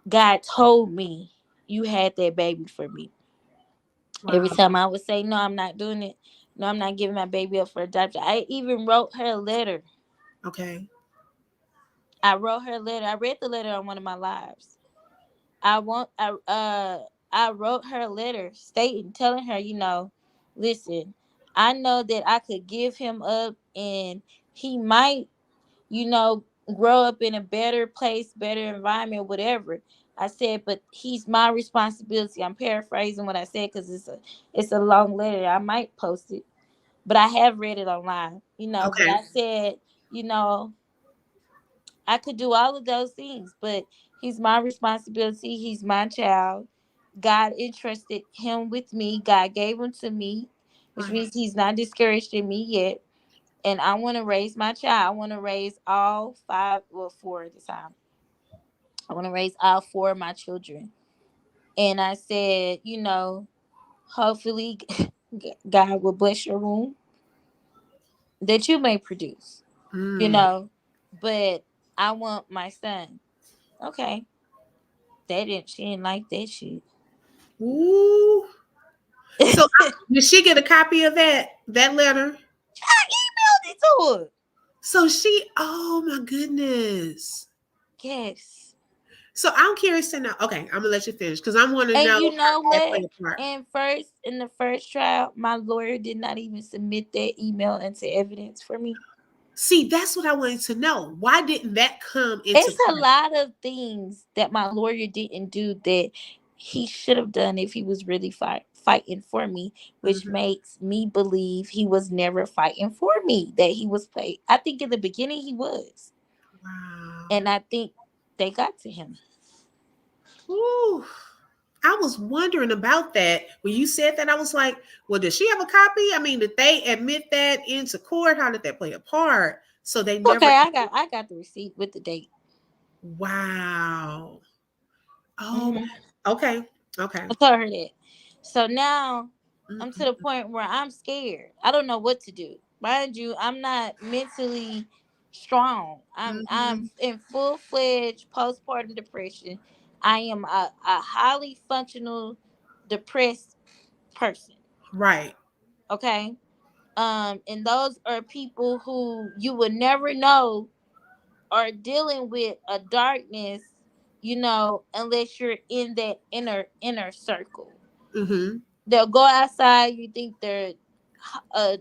God told me you had that baby for me. Every Wow. time I would say, no, I'm not doing it. No, I'm not giving my baby up for adoption. I even wrote her a letter. Okay. I wrote her a letter. I read the letter on one of my lives. I want I wrote her a letter stating, telling her, listen, I know that I could give him up and he might, you know, grow up in a better place, better environment, whatever. I said, but he's my responsibility. I'm paraphrasing what I said because it's a long letter. I might post it, but I have read it online, But Okay. I said, you know, I could do all of those things, but he's my responsibility. He's my child. God entrusted him with me. God gave him to me, which Right. means he's not discouraged in me yet. And I want to raise my child. I want to raise all five, well, four at the time. I want to raise all four of my children. And I said, hopefully God will bless your womb that you may produce, you Mm. know, but I want my son. Okay. She didn't like that shit. Ooh. So did she get a copy of that letter? I emailed it to her. So she, oh my goodness. Yes. So I'm curious to know. Okay, I'm gonna let you finish because I want to And know you know how that what? played a part. In the first trial, my lawyer did not even submit that email into evidence for me. See, that's what I wanted to know. Why didn't that come into It's a play? lot of things that my lawyer didn't do that he should have done if he was really fighting for me, which Mhm. makes me believe he was never fighting for me. That he was play. I think in the beginning he was, Wow. and I think they got to him. Ooh. I was wondering about that. When you said that, I was like, well, does she have a copy? I mean, did they admit that into court? How did that play a part? So they never. Okay, I got the receipt with the date. Wow. Oh, Hmm. okay. Okay. I told her that. So now I'm to the Mm-mm. point where I'm scared. I don't know what to do. Mind you, I'm not mentally strong. I'm Mhm. in full fledged postpartum depression. I am a highly functional depressed person. Right. Okay. And those are people who you would never know are dealing with a darkness, unless you're in that inner circle. Mm-hmm. They'll go outside, you think they're uh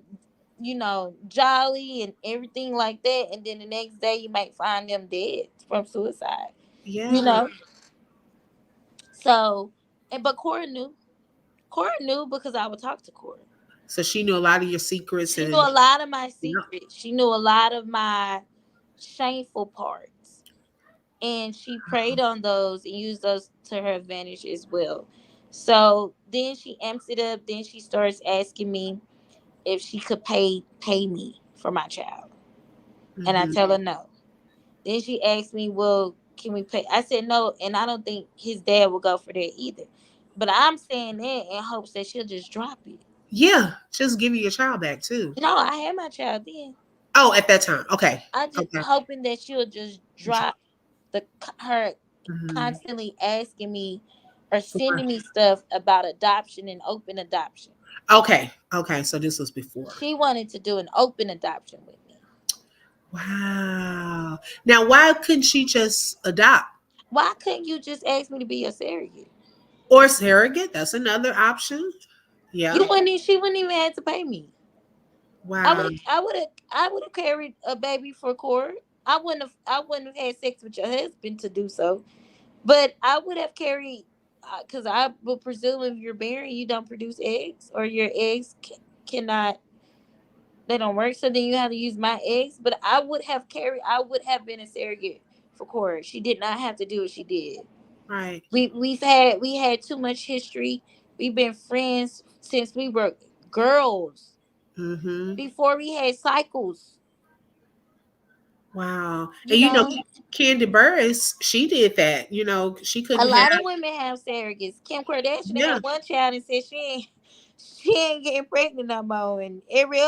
jolly and everything like that, and then the next day you might find them dead from suicide, you Yeah. know so but Cora knew because I would talk to Cora. So she knew a lot of your secrets She and knew a lot of my yep. secrets. She knew a lot of my shameful parts, and she preyed on those and used those to her advantage as well. So then she amps it up. Then she starts asking me if she could pay me for my child, and I Mm-hmm. tell her no. Then she asked me, "Well, can we pay?" I said no, and I don't think his dad will go for that either. But I'm saying that in hopes that she'll just drop it. Yeah. Just give you your child back too. No, I had my child then. Oh, at that time. Okay. I just Okay. hoping that she'll just drop her Mm-hmm. constantly asking me or sending me stuff about adoption and open adoption. Okay. Okay. So this was before. She wanted to do an open adoption with me. Wow. Now, why couldn't she just adopt Why couldn't you just ask me to be your surrogate? or surrogate? That's another option. Yeah. She wouldn't even have to pay me. Wow. I would have carried a baby for Corey. I wouldn't have had sex with your husband to do so. But I would have carried, because I would presume if you're married, you don't produce eggs, or your eggs cannot, they don't work. So then you have to use my eggs. But I would have been a surrogate for Cora. She did not have to do what she did. Right. We had too much history. We've been friends since we were girls, Mm-hmm. before we had cycles. Wow. You And you know, know, Candy Burris, she did that. You know, she a couldn't have. lot of women have surrogates. Kim Kardashian Yeah. had one child and said she ain't getting pregnant no more, and every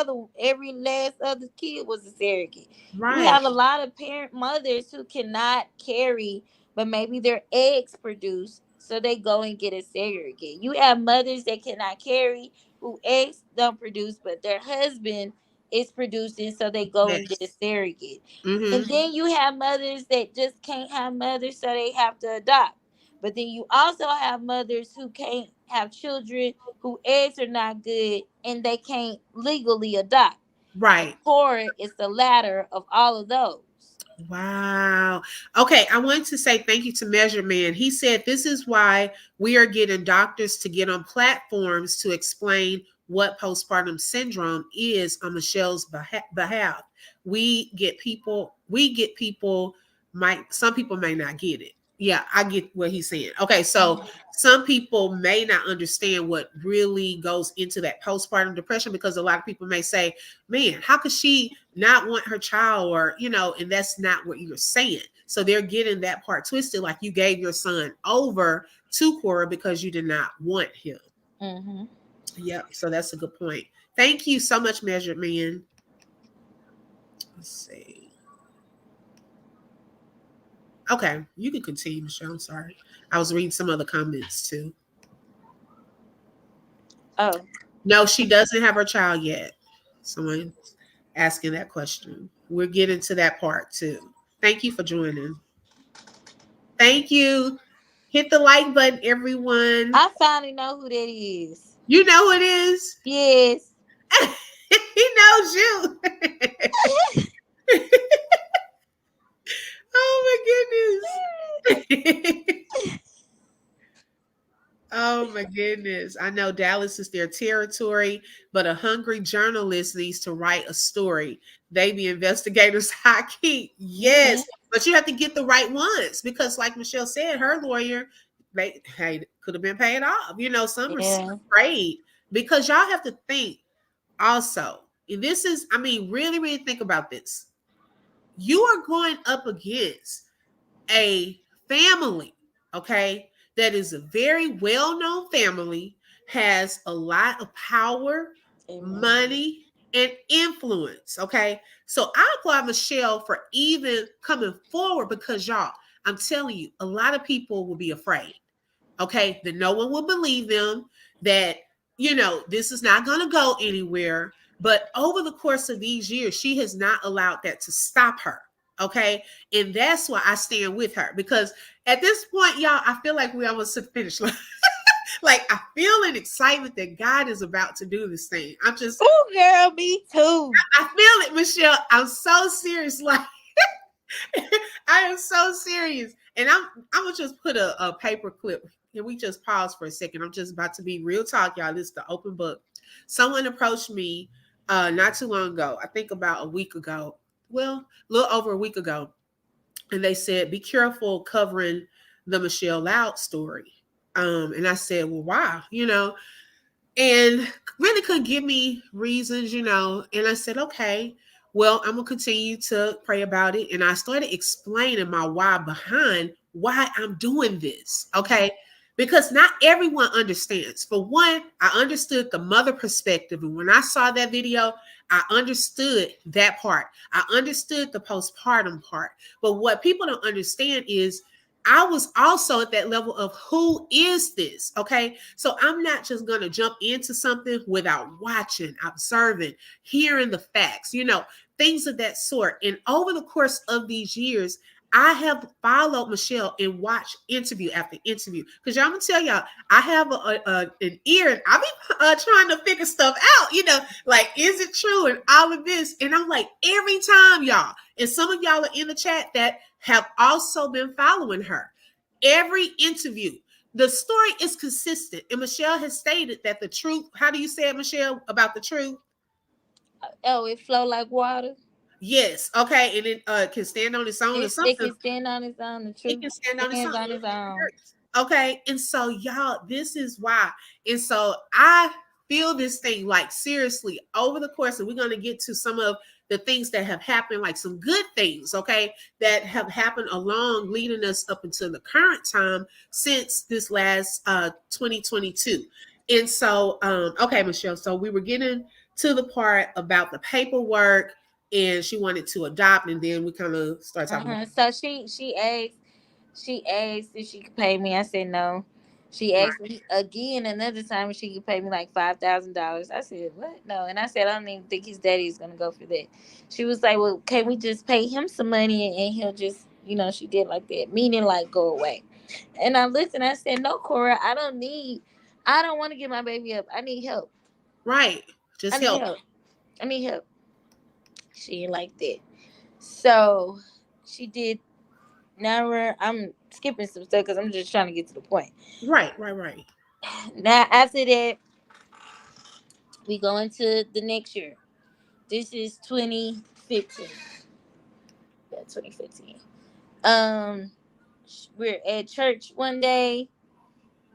last other kid was a surrogate. You Right. have a lot of parent mothers who cannot carry, but maybe their eggs produce, so they go and get a surrogate. You have mothers that cannot carry, who eggs don't produce, but their husband is producing, so they go and get a Yes. surrogate. And Mm-hmm. then you have mothers that just can't have mothers, so they have to adopt. But then you also have mothers who can't have children, who eggs are not good, and they can't legally adopt. And Right. Cora is the latter of all of those. Wow. Okay, I wanted to say thank you to Measure Man. He said this is why we are getting doctors to get on platforms to explain what postpartum syndrome is on Michelle's behalf. We get people might some people may not get it. Yeah, I get what he's saying. Okay, so some people may not understand what really goes into that postpartum depression, because a lot of people may say, man, how could she not want her child? Or, and that's not what you're saying. So they're getting that part twisted, like you gave your son over to Cora because you did not want him. Mm-hmm. Yep. So that's a good point. Thank you so much, Measured Man. Let's see. Okay, you can continue, Michelle. I'm sorry. I was reading some other comments too. Oh, No, she doesn't have her child yet. Someone asking that question. We're getting to that part too. Thank you for joining. Thank you. Hit the like button, everyone. I finally know who that is. You know who it is. Yes. He knows you. Oh my goodness. Oh my goodness. I know Dallas is their territory, but a hungry journalist needs to write a story. They be investigators high key. Mm-hmm. Yes. But you have to get the right ones, because like Michelle said, her lawyer, they could have been paid off. Some are so Yeah. afraid, because y'all have to think also. And this is, really, really think about this. You are going up against a family, okay, that is a very well-known family, has a lot of power, Amen. money, and influence. Okay. So I applaud Michelle for even coming forward, because y'all, I'm telling you, a lot of people will be afraid. Okay, that no one will believe them, that this is not going to go anywhere. But over the course of these years, she has not allowed that to stop her. Okay. And that's why I stand with her, because at this point, y'all, I feel like we almost hit the finish line. Like, I feel an excitement that God is about to do this thing. Oh, girl, me too. I feel it, Michelle. I'm so serious. Like, I am so serious. And I'm gonna just put a paper clip. Can we just pause for a second? I'm just about to be real talk, y'all. This is the open book. Someone approached me not too long ago. I think about a week ago. Well, a little over a week ago. And they said, be careful covering the Michelle Loud story. And I said, well, why? And really couldn't give me reasons. And I said, okay, well, I'm gonna continue to pray about it. And I started explaining my why behind why I'm doing this. Okay. Because not everyone understands. For one, I understood the mother perspective. And when I saw that video, I understood that part. I understood the postpartum part. But what people don't understand is I was also at that level of, who is this? Okay. So I'm not just going to jump into something without watching, observing, hearing the facts. things of that sort. And over the course of these years, I have followed Michelle and watched interview after interview. Because y'all, I'm gonna tell y'all, I have an ear, and I be trying to figure stuff out. Like, is it true and all of this? And I'm like, every time, y'all, and some of y'all are in the chat that have also been following her. Every interview, the story is consistent, and Michelle has stated that the truth. How do you say it, Michelle, about the truth? Oh, it flow like water. Yes. Okay. And it can stand on its own or It something. can stand on its own. The It truth can stand on its stands own. on its own. Okay. And so, y'all, this is why. And so I feel this thing like seriously over the course, and we're going to get to some of the things that have happened, like some good things, okay, that have happened along leading us up until the current time since this last 2022. And so, okay, Michelle, so we were getting to the part about the paperwork, and she wanted to adopt, and then we kind of start talking about. So she asked if she could pay me. I said no. She asked me again another time if she could pay me like $5,000. I said what? No. And I said I don't even think his daddy is gonna go for that. She was like, well, can we just pay him some money and he'll just, she did like that, meaning like go away. And I listened. I said no, Cora. I don't want to get my baby up. I need help. Right. Just help. I need help. She ain't like that. So she did. Now I'm skipping some stuff because I'm just trying to get to the point. Right. Now after that, we go into the next year. This is 2015. Yeah, 2015. We're at church one day.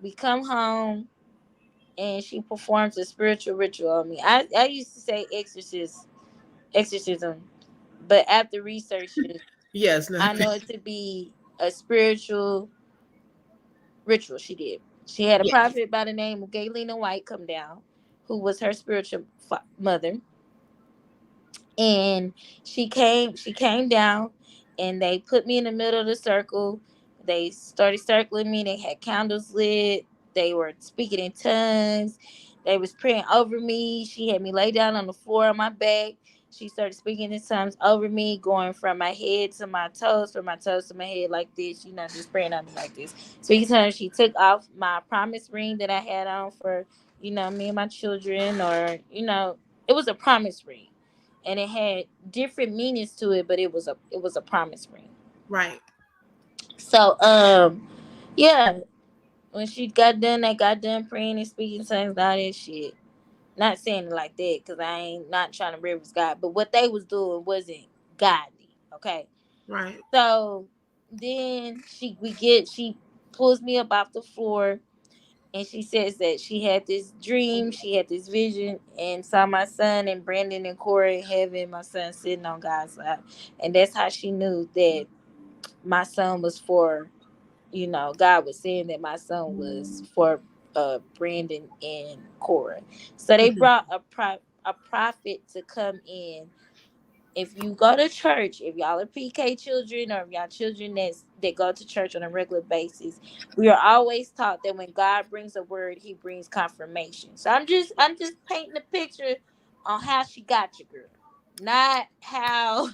We come home, and she performs a spiritual ritual on me. I used to say exorcism, but after researching, Yes. I know it to be a spiritual ritual she did. She had a Yes. prophet by the name of Galena White come down, who was her spiritual mother, and she came down, and they put me in the middle of the circle. They started circling me. They had candles lit. They were speaking in tongues. They was praying over me. She had me lay down on the floor on my back. She started speaking in tongues over me, going from my head to my toes, from my toes to my head like this, just praying on me like this. Speaking tongues, she took off my promise ring that I had on for, me and my children, or, it was a promise ring, and it had different meanings to it, but it was a promise ring. Right. So yeah, when they got done praying and speaking tongues, all that shit. Not saying it like that because I ain't not trying to reverence God, but what they was doing wasn't godly. Okay. Right. So then she pulls me up off the floor, and she says that she had this dream, she had this vision, and saw my son and Brandon and Corey in heaven, my son sitting on God's lap. And that's how she knew that my son was for, God was saying that my son was for Brandon and Corey. So they brought a prophet to come in. If you go to church, if y'all are PK children, or if y'all children that go to church on a regular basis, we are always taught that when God brings a word, He brings confirmation. So I'm just painting a picture on how she got you, girl, not how.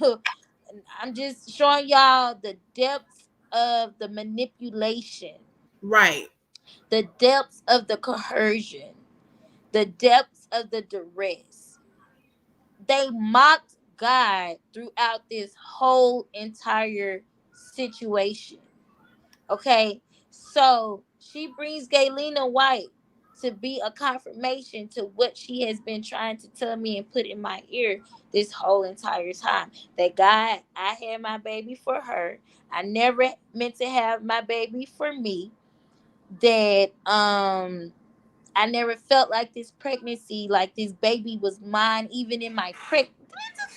I'm just showing y'all the depths of the manipulation, Right. the depths of the coercion, the depths of the duress. They mocked God throughout this whole entire situation. Okay, so she brings Galena White to be a confirmation to what she has been trying to tell me and put in my ear this whole entire time. That God, I had my baby for her. I never meant to have my baby for me. That I never felt like this pregnancy, like this baby was mine, even in my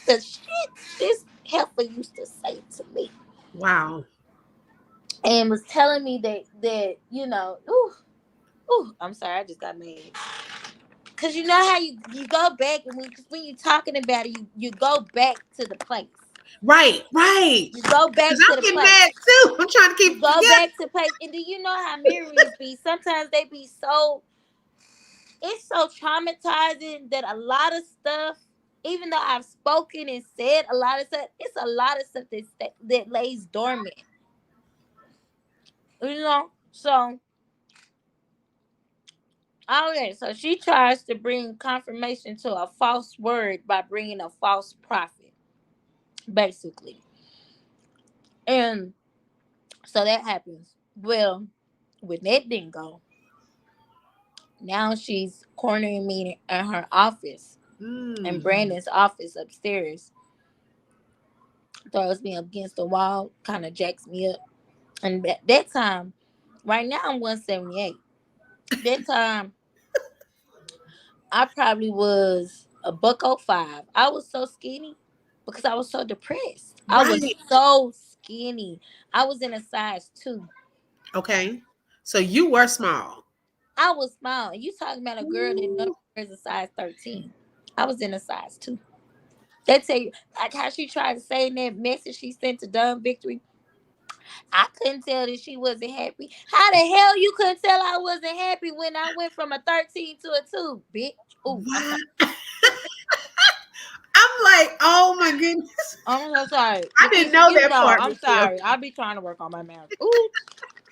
the shit this heifer used to say to me. Wow. And was telling me that I'm sorry, I just got mad. Cause you know how you go back, and when you're talking about it, you go back to the place. Right. You go back Because to I'm the getting place. mad too. I'm trying to You keep go together. back to place, and do you know how memories be? Sometimes they be so. It's so traumatizing that a lot of stuff even though I've spoken and said a lot of stuff, it's a lot of stuff that lays dormant. So okay, so she tries to bring confirmation to a false word by bringing a false prophet, basically. And so that happens. Well, when that didn't go, now she's cornering me in her office, in Brandon's office upstairs. Throws me up against the wall, kind of jacks me up. And that time, right now I'm 178. That time, I probably was a $105. I was so skinny because I was so depressed. I was Right. so skinny. I was in a size 2. Okay. So you were small. I was small. You talking about a girl that never wears a size 13. I was in a size 2. They tell you, like how she tried to say in that message she sent to Dumb Victory. I couldn't tell that she wasn't happy. How the hell you couldn't tell I wasn't happy when I went from a 13 to a 2, bitch? Ooh, What? I'm like, oh my goodness. I'm so sorry. I didn't know that part. I'm sorry. I'll be trying to work on my marriage. Ooh,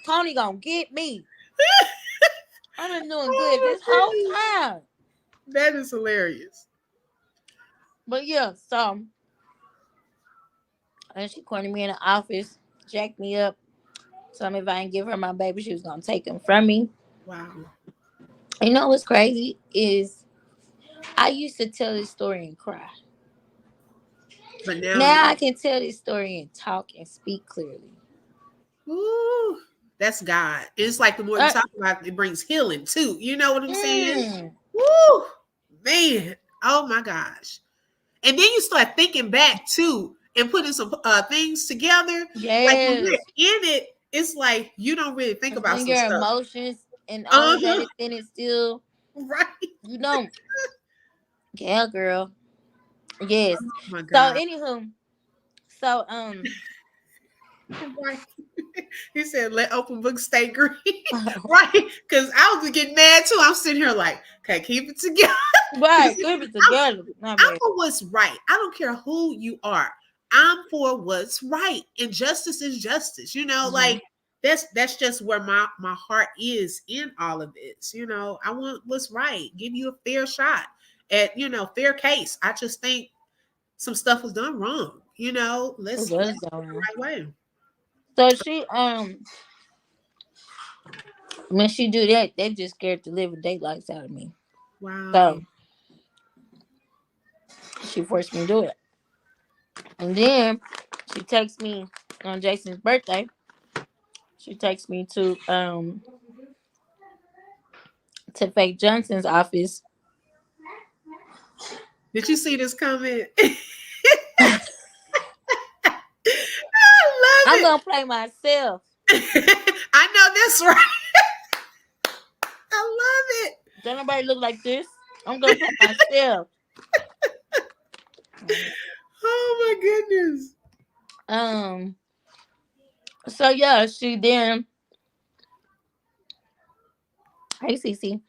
Tony gonna get me. I've been doing good this whole time. That is hilarious. But yeah, so and she cornered me in the office, jacked me up. Told me if I didn't give her my baby, she was gonna take him from me. Wow. You know what's crazy is I used to tell this story and cry. But Now I can tell this story and talk and speak clearly. Ooh, that's God. It's like the more you talk about it, it brings healing too. You know what I'm saying? Woo, man. Oh my gosh. And then you start thinking back too and putting some things together. Yes. Like when you're in it, it's like you don't really think about some your stuff. Emotions and all of that is in it still. Right. You don't. Yeah, girl. Yes. Oh my So God. anywho, Right. He said, let open book stay green. Right. Because I was getting mad too. I'm sitting here like, okay, keep it together. Right, keep it together. I'm for what's right. I don't care who you are. I'm for what's right. And justice is justice. You know, like that's just where my heart is in all of this. You know, I want what's right. Give you a fair shot at, fair case. I just think some stuff was done wrong. You know, let's do it the right way. So she when she do that, they just scared the living daylights out of me. Wow. So she forced me to do it. And then she takes me on Jason's birthday. She takes me to Faye Johnson's office. Did you see this comment? I'm gonna play myself. I know that's right. I love it. Don't nobody look like this. I'm gonna play myself. Oh my goodness. So yeah, she then. Hey Cece.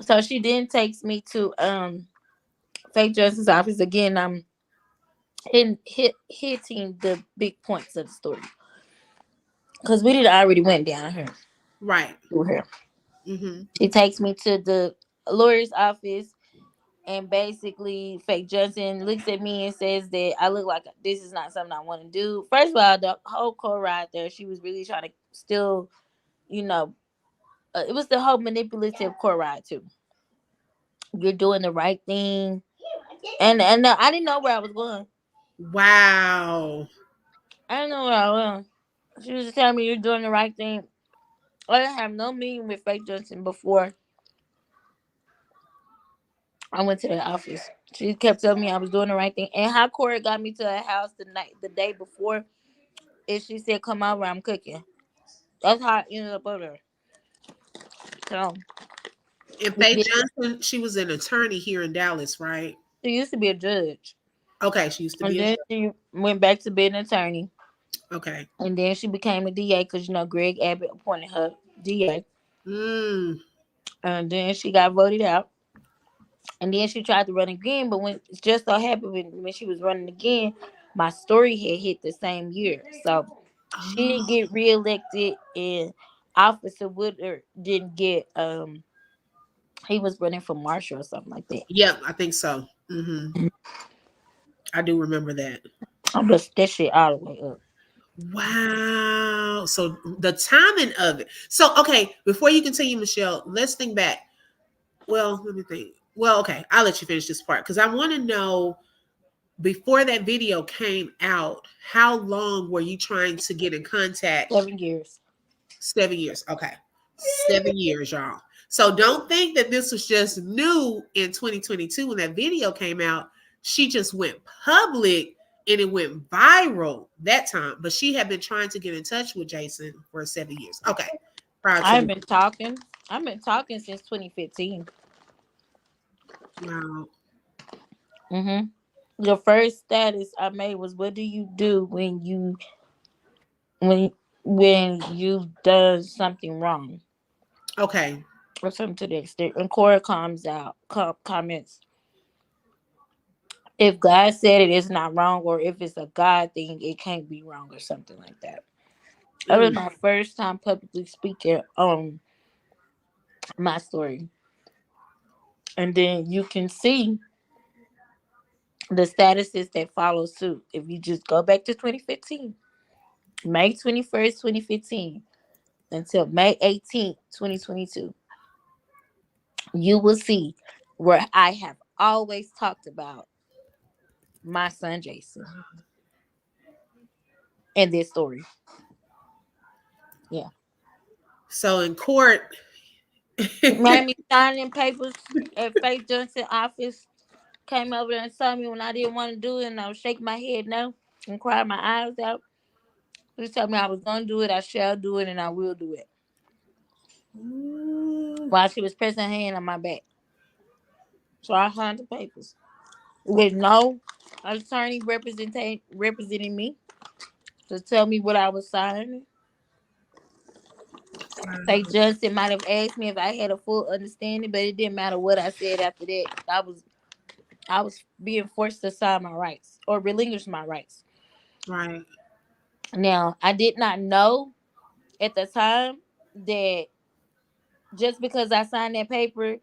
So she then takes me to Faye Johnson's office again. I'm hitting the big points of the story because we already went down here. Right. Through her. She takes me to the lawyer's office, and basically Faye Johnson looks at me and says that I look like this is not something I want to do. First of all, the whole co-ride there, she was really trying to still, it was the whole manipulative co-ride too. You're doing the right thing, and I didn't know where I was going. Wow. I didn't know where I was. She was just telling me you're doing the right thing. I didn't have no meeting with Faye Johnson before I went to the office. She kept telling me I was doing the right thing. And how Corey got me to her house the day before is she said, come over, I'm cooking. That's how I ended up over there. So, and Faye Johnson, she was an attorney here in Dallas, right? She used to be a judge. Okay, she used to be a judge. She went back to being an attorney. Okay. And then she became a DA because, Greg Abbott appointed her DA. And then she got voted out. And then she tried to run again, but when it just so happened when she was running again, my story had hit the same year. So she didn't Oh, get reelected, and Officer Woodard didn't get he was running for marshal or something like that. yeah, I think so. I do remember that. I bust that shit all the way up. Wow. So the timing of it. So, okay, before you continue, Michelle, let's think back. Well, let me think. Well, okay, I'll let you finish this part because I want to know before that video came out, how long were you trying to get in contact? 7 years. 7 years. Okay. 7 years, y'all. So don't think that this was just new in 2022 when that video came out. She just went public and it went viral that time. But she had been trying to get in touch with Jason for 7 years. Okay. Prior I've to been talking. I've been talking since 2015. wow. The first status I made was, "What do you do when you've done something wrong?" Okay. Or something to the extent. And Cora comments, "If God said it, it's not wrong, or if it's a God thing, it can't be wrong," or something like that. That was my first time publicly speaking on my story. And then you can see the statuses that follow suit. If you just go back to 2015, May 21st, 2015, until May 18th, 2022, you will see where I have always talked about my son Jason and this story. Yeah. So in court, Made me signing papers at Faith Johnson office. Came over there and saw me when I didn't want to do it, and I was shaking my head no and crying my eyes out. He told me I was going to do it, I shall do it, and I will do it. While she was pressing her hand on my back. So I signed the papers with no attorney representing me to tell me what I was signing. Faith Johnson might have asked me if I had a full understanding, but it didn't matter what I said after that. I was being forced to sign my rights or relinquish my rights. right. Now, I did not know at the time that just because I signed that paper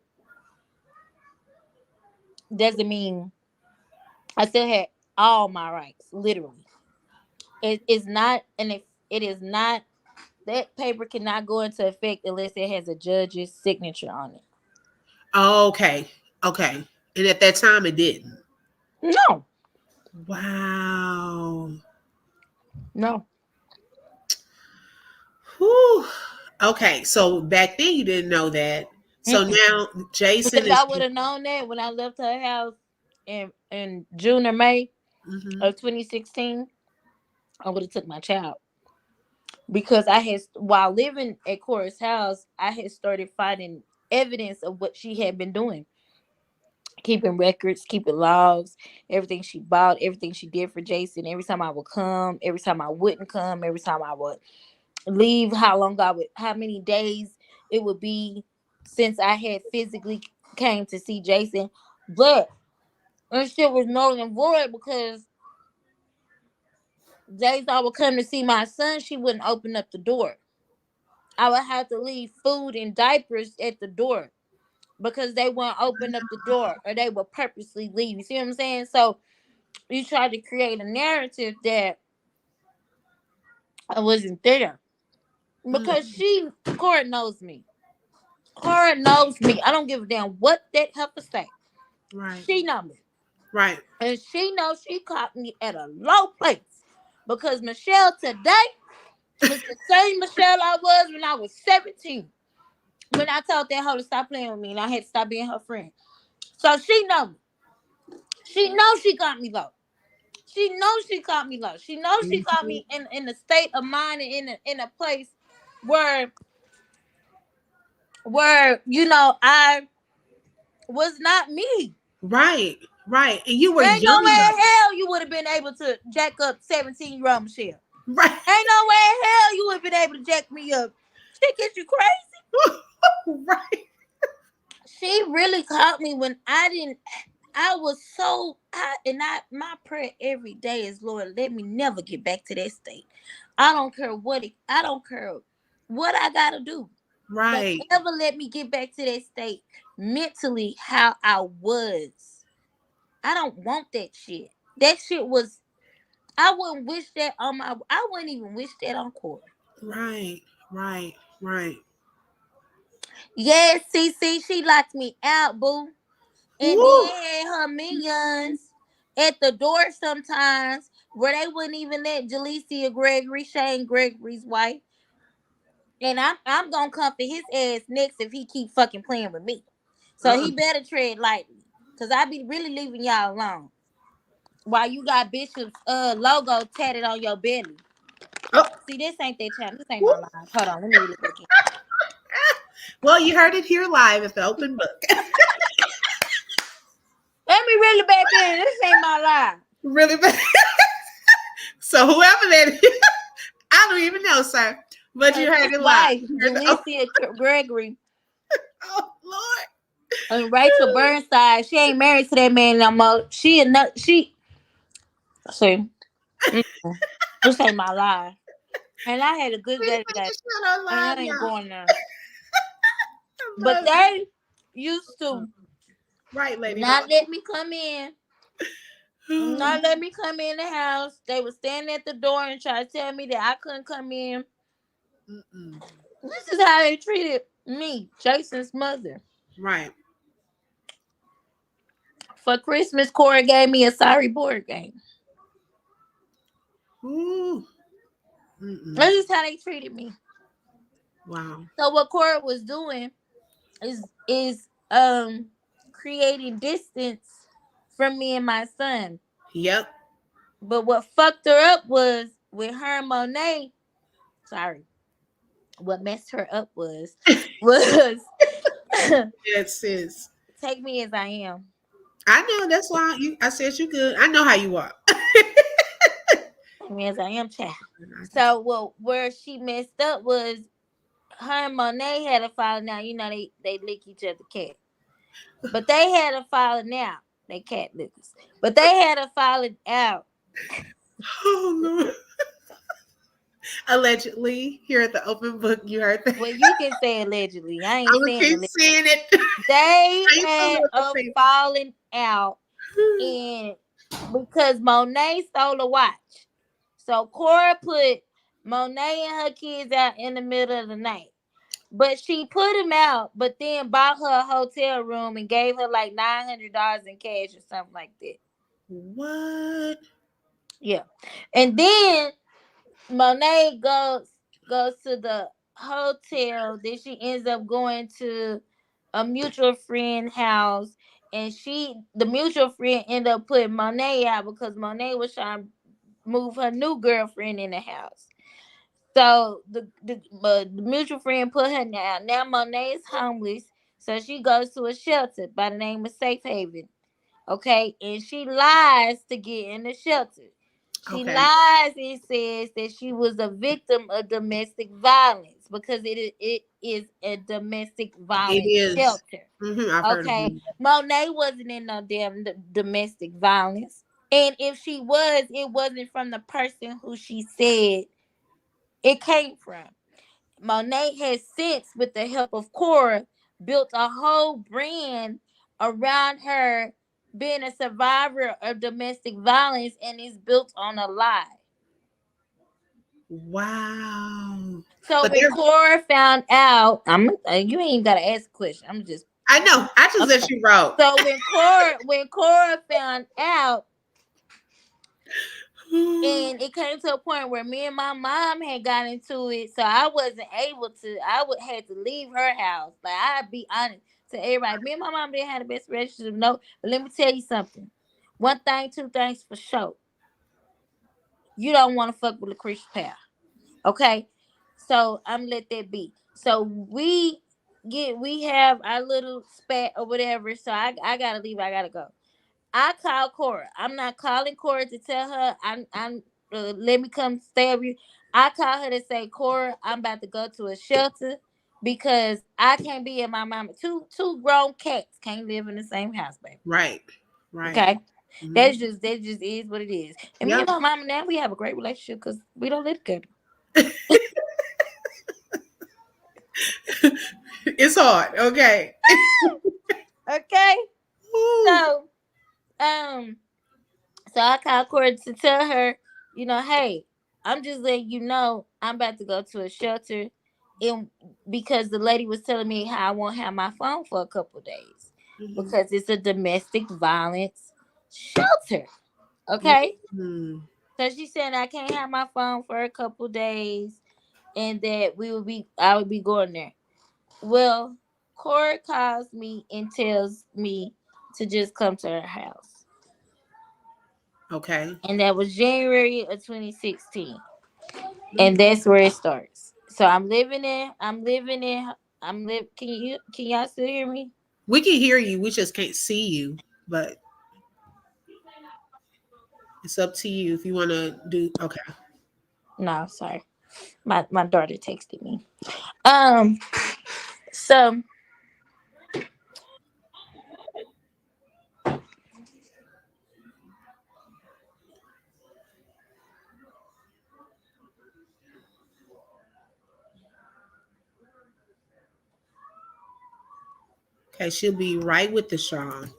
doesn't mean I still had all my rights, literally. It is not, and if it is not, that paper cannot go into effect unless it has a judge's signature on it. Okay. Okay. And at that time, it didn't. No. Wow. No. Whew. Okay. So back then, you didn't know that. So now Jason If is. I would have known that when I left her house in June or May of 2016, I would have took my child. Because while living at Cora's house, I had started finding evidence of what she had been doing. Keeping records, keeping logs, everything she bought, everything she did for Jason. Every time I would come, every time I wouldn't come, every time I would leave, how many days it would be since I had physically came to see Jason. But that shit was null and void because days I would come to see my son, she wouldn't open up the door. I would have to leave food and diapers at the door because they wouldn't open up the door or they would purposely leave. You see what I'm saying? So you try to create a narrative that I wasn't there because Cora knows me. Cora knows me. I don't give a damn what that heifer say. Right. She knows me. Right. And she knows she caught me at a low place because Michelle today is the same Michelle I was when I was 17. When I told that hoe to stop playing with me and I had to stop being her friend. So she knows me. She knows she got me low. She knows she caught me low. She knows she caught me in a state of mind and in a place where I was not me. Right. Right. And you were Ain't no young way enough. in hell you would have been able to jack up 17-year-old Michelle. Right. Ain't no way in hell you would have been able to jack me up. She get you crazy. Right. She really caught me when I didn't. I was so my prayer every day is, Lord, let me never get back to that state. I don't care I don't care what I gotta do. Don't Right. ever let me get back to that state mentally how I was. I don't want that shit. That shit was I wouldn't wish that on my I wouldn't even wish that on Corey. Right. Right. Right. Yes, CC, she locked me out, boo. And Woo. then her minions at the door sometimes where they wouldn't even let Jalecia Gregory, Shane Gregory's wife. And I'm gonna come for his ass next if he keep fucking playing with me. So Uh-uh. he better tread lightly. Cause I be really leaving y'all alone. While you got Bishop's logo tatted on your belly. Oh. See, this ain't that channel. This ain't Woo. my live. Hold on, let me read it back in. Well, you heard it here live at the open book. Let me read it back in. This ain't my live. Really bad. So whoever that is, I don't even know, sir. But you heard His it live. wife, Jalecia Gregory, Oh Lord. and Rachel Burnside. She ain't married to that man no more. She see. This ain't my life. And I had a good We day put today. this shit on And I live, ain't y'all. going there. I But love it. they used to Right, lady. not let me come in. Not let me come in the house. They would stand at the door and try to tell me that I couldn't come in. Mm-mm. This is how they treated me, Jason's mother. Right. For Christmas, Cora gave me a sorry board game. Ooh. Mm-mm. This is how they treated me. Wow. So what Cora was doing is creating distance from me and my son. Yep. But what fucked her up was with her and Monet. Sorry, what messed her up was Yes, sis. take me as I am. I know. That's why I said you good. I know how you are. Take me as I am, child. So well, where she messed up was her and Monet had a falling out. You know they lick each other cat, but they had a falling out. They cat lickers, but they had a falling out. Oh no. Allegedly, here at the open book, you heard that. Well, you can say allegedly. I ain't I'm gonna saying keep allegedly. saying it. They I ain't had gonna let a the people. falling out, and because Monet stole a watch, so Cora put Monet and her kids out in the middle of the night. But she put him out, but then bought her a hotel room and gave her like $900 in cash or something like that. What? Yeah, and then Monet goes to the hotel. Then she ends up going to a mutual friend house, and the mutual friend ended up putting Monet out because Monet was trying to move her new girlfriend in the house. So the mutual friend put her down. Now Monet is homeless, so she goes to a shelter by the name of Safe Haven. Okay, and she lies to get in the shelter. She Okay. lies and says that she was a victim of domestic violence because it is a domestic It violence is. shelter. I've heard of Okay, it. Monet wasn't in no damn domestic violence, and if she was, it wasn't from the person who she said it came from. Monet has since, with the help of Cora, built a whole brand around her being a survivor of domestic violence, and is built on a lie. Wow. So But when there, Cora found out, you ain't even gotta ask a question. I'm just I know. I just okay. let you roll. So when Cora found out, and it came to a point where me and my mom had got into it, so I wasn't able to. I would had to leave her house. Like I'd be honest to everybody. Me and my mom didn't have the best relationship. No, but let me tell you something. One thing, two things for sure. You don't want to fuck with Lucretia Powell. Okay, so I'm let that be. So we have our little spat or whatever. So I gotta leave. I gotta go. I call Cora. I'm not calling Cora to tell her I'm let me come stay with you. I call her to say, Cora, I'm about to go to a shelter. because I can't be in my mama. Two grown cats can't live in the same house, baby. Right. Right. Okay. Mhm. That just is what it is. And me Yep. and my mama now we have a great relationship because we don't live together. It's hard. Okay. Okay. Ooh. So so I called Corey to tell her, hey, I'm just letting you know I'm about to go to a shelter, and because the lady was telling me how I won't have my phone for a couple days Mhm. because it's a domestic violence shelter. Okay. Mhm. So she said I can't have my phone for a couple days, and that I would be going there. Well, Corey calls me and tells me to just come to her house. Okay. And that was January of 2016. Mm. And that's where it starts. So I'm live can y'all still hear me? We can hear you. We just can't see you. But it's up to you if you want to do. Okay. No, sorry. My daughter texted me. Um so Okay. She'll be right with the Sean.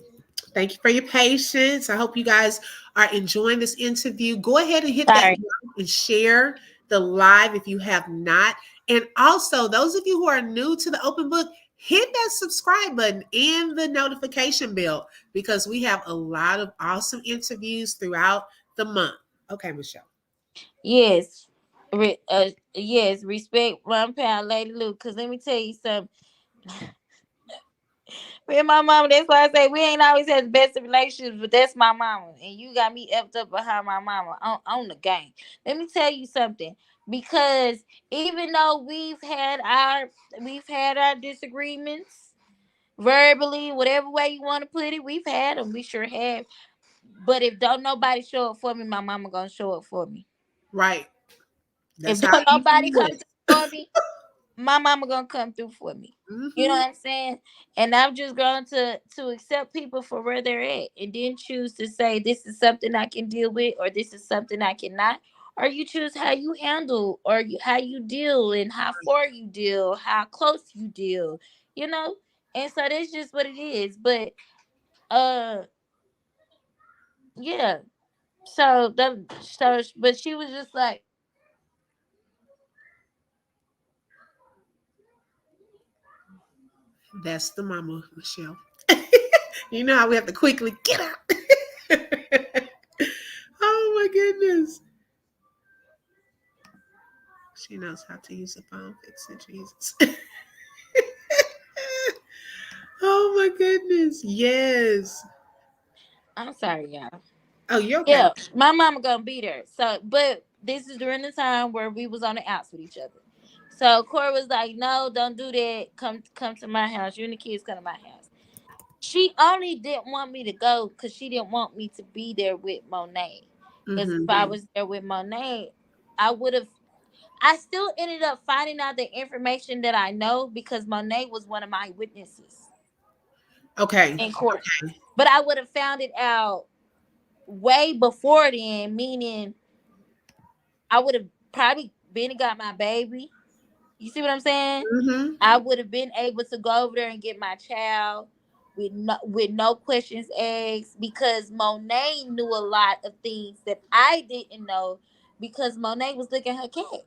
Thank you for your patience. I hope you guys are enjoying this interview. Go ahead and hit that sorry. like and share the live if you have not. And also, those of you who are new to the open book, hit that subscribe button and the notification bell because we have a lot of awesome interviews throughout the month. Okay, Michelle. Yes. Yes, respect 1 pound Lady Luke. Cause let me tell you something. Me and my mama, that's why I say we ain't always had the best of relationships, but that's my mama. And you got me effed up behind my mama on the game. Let me tell you something. Because even though we've had our disagreements verbally, whatever way you want to put it, we've had them. We sure have. But if don't nobody show up for me, my mama gonna show up for me. Right. If That's how don't you nobody do come it. through for me, my mama gonna come through for me. You know Hmm. what I'm saying? And I've just grown to accept people for where they're at, and then choose to say this is something I can deal with, or this is something I cannot. Or you choose how you handle, or how you deal, and how far you deal, how close you deal. You know, and so that's just what it is. But uh, yeah. But she was just like, That's the mama, Michelle. You know how we have to quickly get out. Oh my goodness. She knows how to use the phone. Fix it, Jesus. Oh my goodness. Yes. I'm sorry, y'all. Oh, you're okay. Yeah, my mama gonna be there. So, but this is during the time where we was on the outs with each other. So Corey was like, "No, don't do that. Come to my house. You and the kids come to my house." She only didn't want me to go because she didn't want me to be there with Monet. Because if Mm-hmm. I was there with Monet, I would have. I still ended up finding out the information that I know because Monet was one of my witnesses Okay. in court. But I would have found it out way before then, meaning I would have probably been and got my baby. You see what I'm saying? Mm-hmm. I would have been able to go over there and get my child with no questions asked because Monet knew a lot of things that I didn't know because Monet was looking at her cat.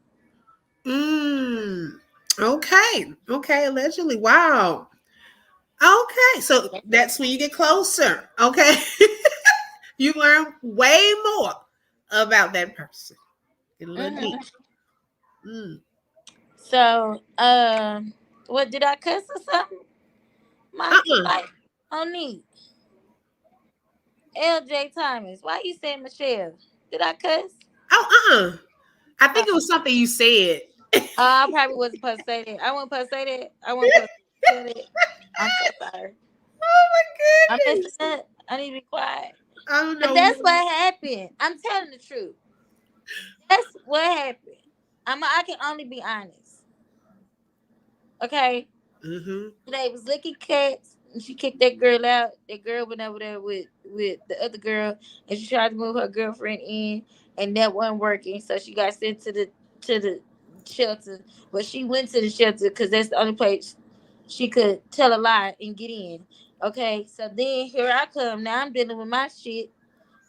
Mm. Okay. Okay. Allegedly. Wow. Okay. So that's when you get closer. Okay. You learn way more about that person. Get a little deep. Hmm. Mm. So, what did I cuss or something? My Uh-uh. like, Oni, LJ Thomas. Why you say Michelle? Did I cuss? Oh, uh-uh. I Uh, think it was something you said. I probably wasn't supposed to say that. I wasn't supposed to say that. I wasn't supposed to say that. I'm so sorry. Oh I'm my messing goodness. up. I need to be quiet. I don't But know. that's what happened. I'm telling the truth. That's what happened. I can only be honest. Okay. Mm-hmm. They was licking cats, and she kicked that girl out. That girl went over there with the other girl, and she tried to move her girlfriend in, and that wasn't working. So she got sent to the shelter. But she went to the shelter because that's the only place she could tell a lie and get in. Okay, so then here I come. Now I'm dealing with my shit.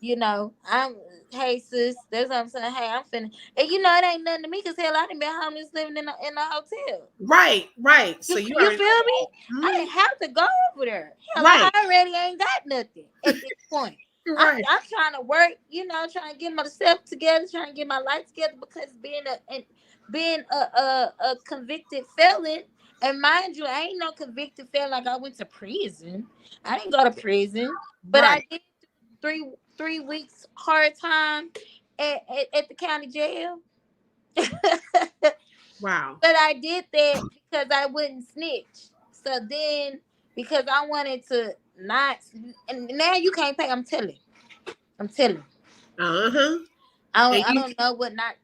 I'm hey sis, that's what I'm saying. Hey, I'm finna, and it ain't nothing to me because hell, I done been homeless living in a hotel. Right, right. So You you you already feel me? know. I Mhm. didn't have to go over there. Hell, I Right, already ain't got nothing at this point. I'm right, I'm trying to work, trying to get myself together, trying to get my life together because being a convicted felon, and mind you, I ain't no convicted felon like I went to prison. I didn't go to prison, but I right. did three weeks hard time at the county jail. Wow. But I did that because I wouldn't snitch. So then, because I wanted to not, and now you can't pay. I'm telling. I'm telling. Uh-huh. I And don't, I you don't know what not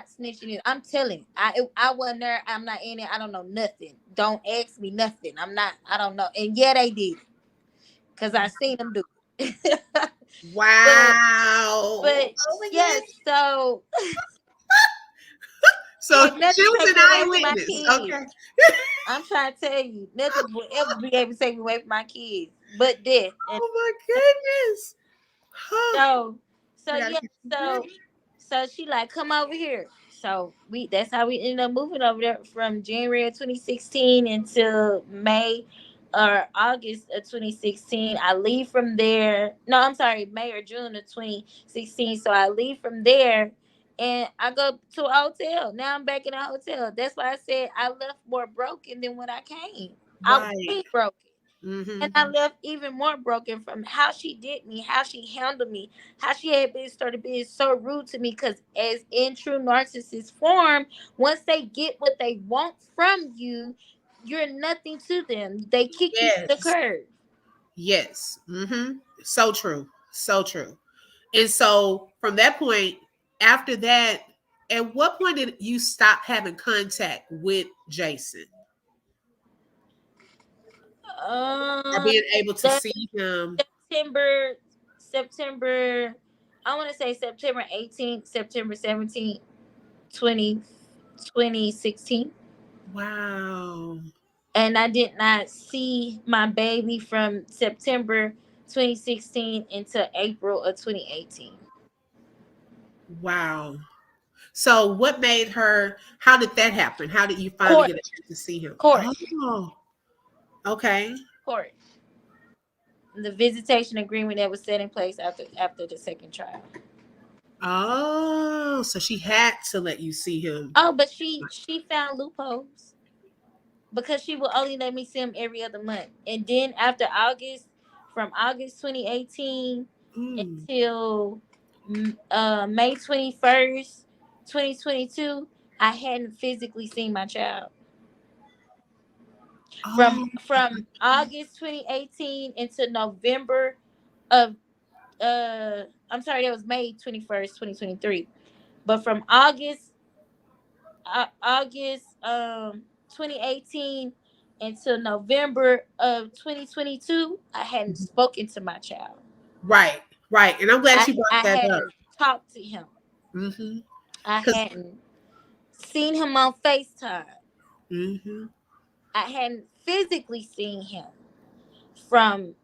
snitching is. I'm telling. I wasn't there. I'm not in it. I don't know nothing. Don't ask me nothing. I'm not. I don't know. And yeah, they did because I seen them do it. but wow. but Oh my yes. God. So So can't she nothing was take an me away from my eyewitness. kids. Okay. I'm trying to tell you, nothing will ever be able to take me away from my kids, but death. And Oh my goodness. Huh. so, so We gotta yeah, get you so ready. so she like come over here. So that's how we ended up moving over there from January of 2016 until May or August of 2016. I leave from there. No, I'm sorry, May or June of 2016. So I leave from there and I go to a hotel. Now I'm back in a hotel. That's why I said I left more broken than when I came. I was Right. really broken. And Mm-hmm. I left even more broken from how she did me, how she handled me, how she had been started being so rude to me. Because as in true narcissist form, once they get what they want from you, you're nothing to them. They kick you to the Yes. curb. Yes. Mm-hmm. So true. So true. And so from that point, after that, at what point did you stop having contact with Jason or Um, being able to that see him? September, September, I want to say September 18th, September 17th, 2016. Wow. And I did not see my baby from September 2016 until April of 2018. Wow. So what made her, how did that happen? How did you finally Court, get a chance to see him? court, Oh, okay. court. The visitation agreement that was set in place after the second trial. Oh, so she had to let you see him. Oh, but she found loopholes because she would only let me see him every other month. And then after August, from August 2018 Mm. until May 21st, 2022, I hadn't physically seen my child. Oh, From August 2018 into November of I'm sorry, that was May 21st, 2023. But from August 2018 until November of 2022, I hadn't spoken to my child. right, right. And I'm glad you brought I that up. hadn't talked to him. Mm-hmm. I Because, hadn't seen him on FaceTime. mm-hmm. I hadn't physically seen him from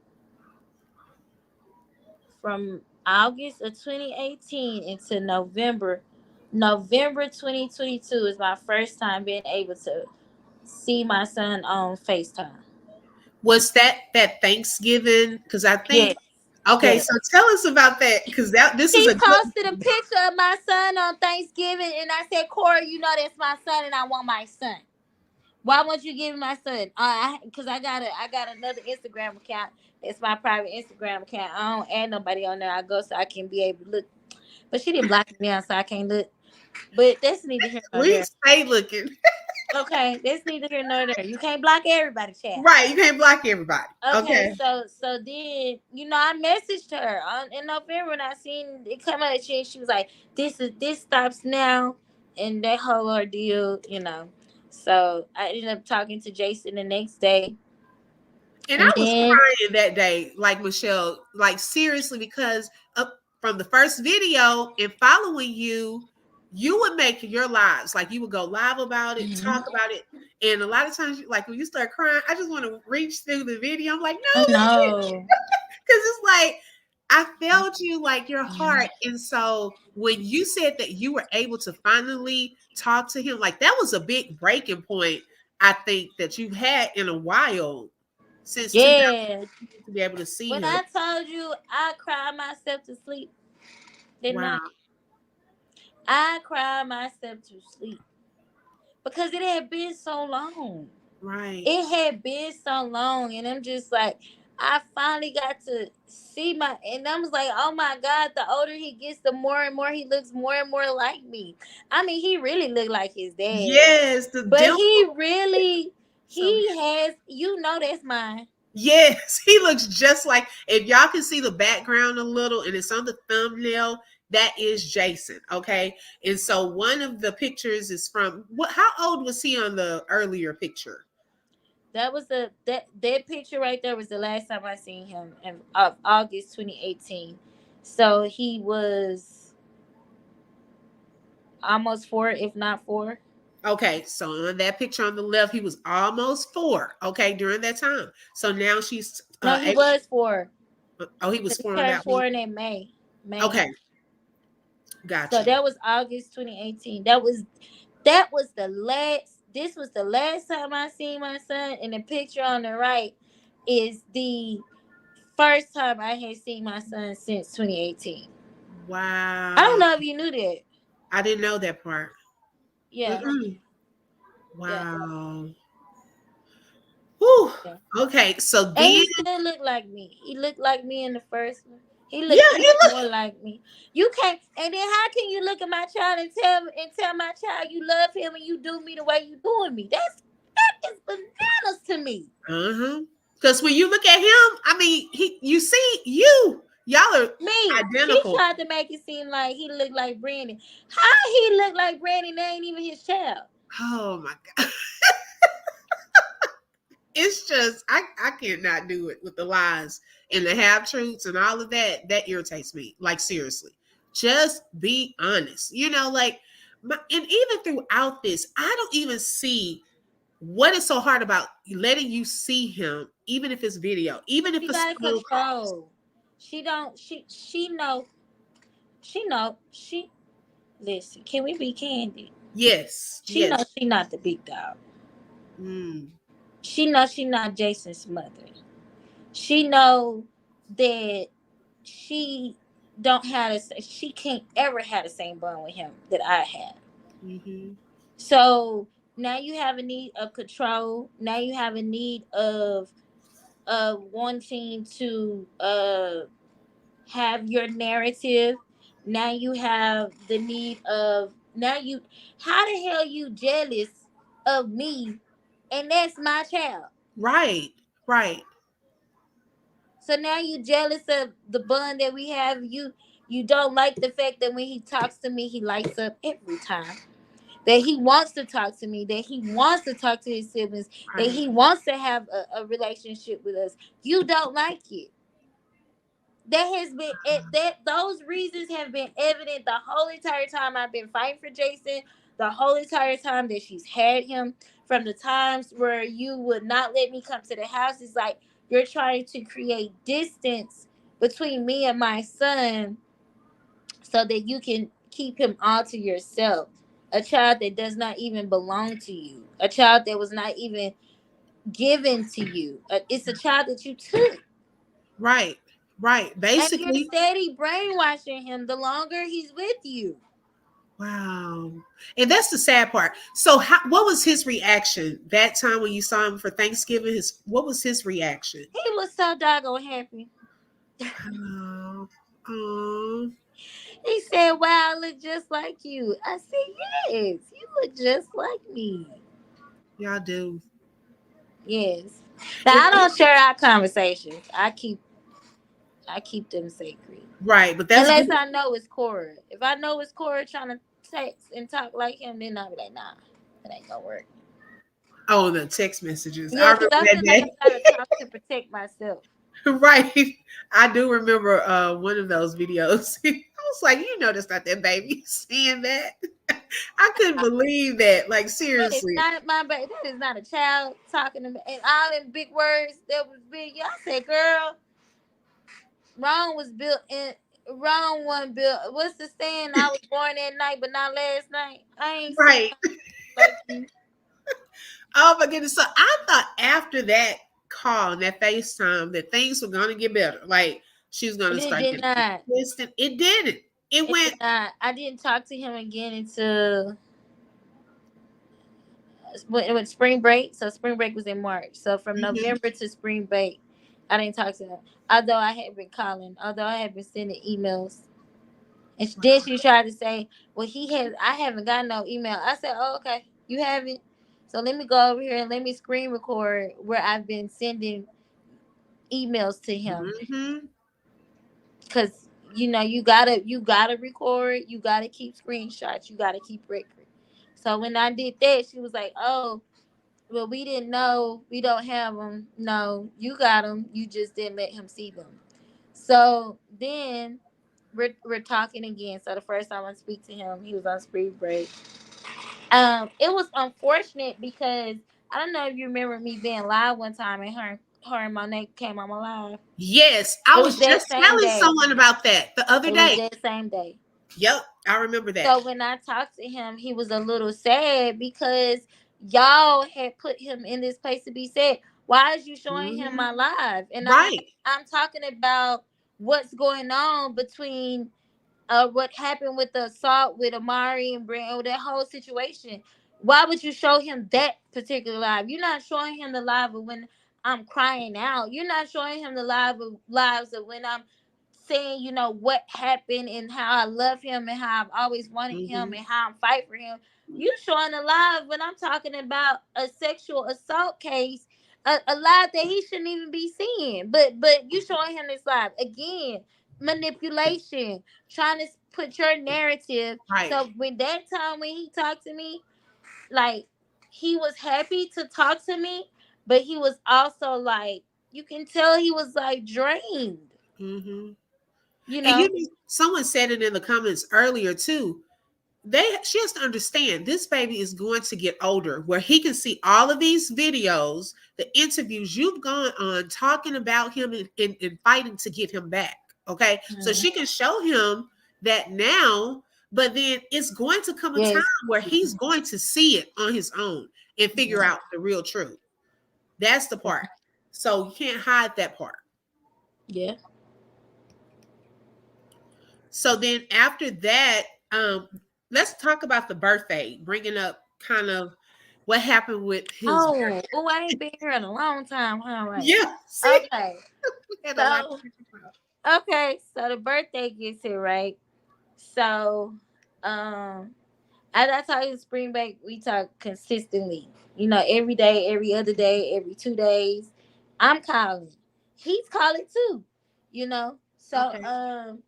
August of 2018 into November 2022 is my first time being able to see my son on FaceTime. Was that Thanksgiving? Because I think, Yes. okay, Yes. so tell us about that. Because this is He a posted a good, picture of my son on Thanksgiving and I said, Corey, that's my son and I want my son. Why won't you give me my son? Because I got another Instagram account. It's my private Instagram account. I don't add nobody on there. I go so I can be able to look. But she didn't block me out, so I can't look. But that's neither here nor we there. stay looking. Okay, that's neither here nor there. You can't block everybody, chat. Right, you can't block everybody. Okay, Okay. so then I messaged her in November and I seen it come out. She was like, this stops now," and that whole ordeal. So I ended up talking to Jason the next day. And I And was then crying that day, like Michelle, like seriously, because up from the first video and following you, you would make your lives like you would go live about it, Mhm. talk about it. And a lot of times, like when you start crying, I just want to reach through the video. I'm like, I no, know. because it's like I felt you like your heart. And so when you said that you were able to finally talk to him, like that was a big breaking point, I think, that you've had in a while since 2000 Yeah. to be able to see When him. I told you I cried myself to sleep, didn't Wow. I cried myself to sleep because it had been so long. Right. It had been so long, and I'm just like, I finally got to see my, and I was like, oh my God, the older he gets, the more and more he looks more and more like me. I mean, he really looked like his dad, Yes, the but dimple. he really, So he has, that's mine. yes, he looks just like, if y'all can see the background a little and it's on the thumbnail, that is Jason. Okay. And so one of the pictures is from what, how old was he on the earlier picture? That was that picture right there was the last time I seen him in of August 2018. So he was almost 4, if not 4. Okay, so on that picture on the left, he was almost 4. Okay, during that time. So now she's No, he able. was 4. Oh, he was He 4 on turned that one. 4 in May. May. Okay, So gotcha. that was August 2018. That was the last. This was the last time I seen my son. And the picture on the right is the first time I had seen my son since 2018. I don't Wow, know if you knew that. I didn't know that part. Yeah, Mm-mm. yeah, Wow. Whew. yeah. Okay, so And then, he still looked like me. He looked like me in the first one. He yeah, looked he even look more like me. You can't. And then how can you look at my child and tell my child you love him and you do me the way you doing me? That is bananas to me. uh-huh. Because when you look at him, I mean, you see y'all are Me. She identical. tried to make it seem like he looked like Brandon. How he look like Brandon? That ain't even his child. Oh my God. It's just I cannot do it with the lies and the half truths and all of that. That irritates me. Like seriously, just be honest. Like and even throughout this, I don't even see what is so hard about letting you see him, even if it's video, even if She it's got to phone calls. control. She don't. She know. She know. She listen. Can we be candid? Yes, She yes. knows she not the big dog. Mm, She knows she not Jason's mother. She know that she don't have she can't ever have the same bond with him that I have. hmm. So now you have a need of control. Now you have a need of wanting to have your narrative. Now you have the need of now you how the hell you jealous of me and that's my child. Right, right, So now you jealous of the bond that we have. You don't like the fact that when he talks to me, he lights up every time. That he wants to talk to me, that he wants to talk to his siblings, that right. he wants to have a relationship with us. You don't like it. That has been that those reasons have been evident the whole entire time I've been fighting for Jason, the whole entire time that she's had him, from the times where you would not let me come to the house. It's like you're trying to create distance between me and my son so that you can keep him all to yourself. A child that does not even belong to you. A child that was not even given to you. It's a child that you took. Right, right. And you're Basically, steady brainwashing him the longer he's with you. wow. And that's the sad part. So what was his reaction that time when you saw him for Thanksgiving? What was his reaction? He was so doggone happy. Oh, oh, He said, wow, I look just like you. I said, yes, you look just like me. y'all do. Yes. Now I don't share our conversations. I keep them sacred. Right, but that's Unless good. I know it's Cora. If I know it's Cora trying to text and talk like him, then I'll be like, nah, it ain't gonna work. Oh, the text messages. I Yeah, because remember I that feel like day. I gotta talk to protect myself. Right. I do remember one of those videos. I was like, that's not that baby saying that. I couldn't believe that. Like, That is seriously. not my baby. That is not a child talking to me. And all them big words that was big. I said, girl, wrong was built in. Wrong one built. What's the saying? I was born that night, but not last night. I ain't seen Right. like you. Oh my goodness. So I thought after that call and that FaceTime that things were gonna get better. Like she was gonna But it start did getting not. consistent. It didn't. It It went did not. I didn't talk to him again until when spring break. So spring break was in March. So from mhm, November to spring break, I didn't talk to him. Although I had been calling, although I had been sending emails. And then she tried to say, "Well, I haven't got no email." I said, "Oh, okay, you haven't. So let me go over here and let me screen record where I've been sending emails to him, mhm, because you gotta record, you gotta keep screenshots, you gotta keep record." So when I did that, she was like, "Oh, well, we didn't know, we don't have them. No, you got them. You just didn't let him see them." So then we're talking again. So the first time I speak to him, he was on spring break. It was unfortunate because I don't know if you remember me being live one time and her and Monet came on my live. yes. I It was was that just same telling day. someone about that the other It was day. that same day. Yep, I remember that. So when I talked to him, he was a little sad because y'all had put him in this place to be sad. Why is you showing him Mhm. my live? And Right. I'm talking about what's going on between what happened with the assault with Amari and Brand, that whole situation. Why would you show him that particular live? You're not showing him the live of when I'm crying out. You're not showing him the lives of when I'm saying, what happened and how I love him and how I've always wanted him Mhm. and how I'm fighting for him. You showing a live when I'm talking about a sexual assault case, a live that he shouldn't even be seeing. But you showing him this live again, manipulation, trying to put your narrative. Right. So when that time when he talked to me, like, he was happy to talk to me, but he was also like, you can tell he was like drained. Mhm. You And know, someone said it in the comments earlier too. She has to understand this baby is going to get older where he can see all of these videos, the interviews you've gone on talking about him and fighting to get him back. Okay. So mm, she can show him that now, but then it's going to come a time yes, where he's going to see it on his own and figure yeah, out the real truth. That's the part. So you can't hide that part. yeah. So then after that, um, let's talk about the birthday, bringing up kind of what happened with his birthday. Oh, I ain't been here in a long time, huh? Right. Yeah, see, Okay. we had a lot to So, catch up so the birthday gets here, right? So, as I talk in spring break, we talk consistently. Every day, every other day, every 2 days. I'm calling. He's calling too. So about. Okay,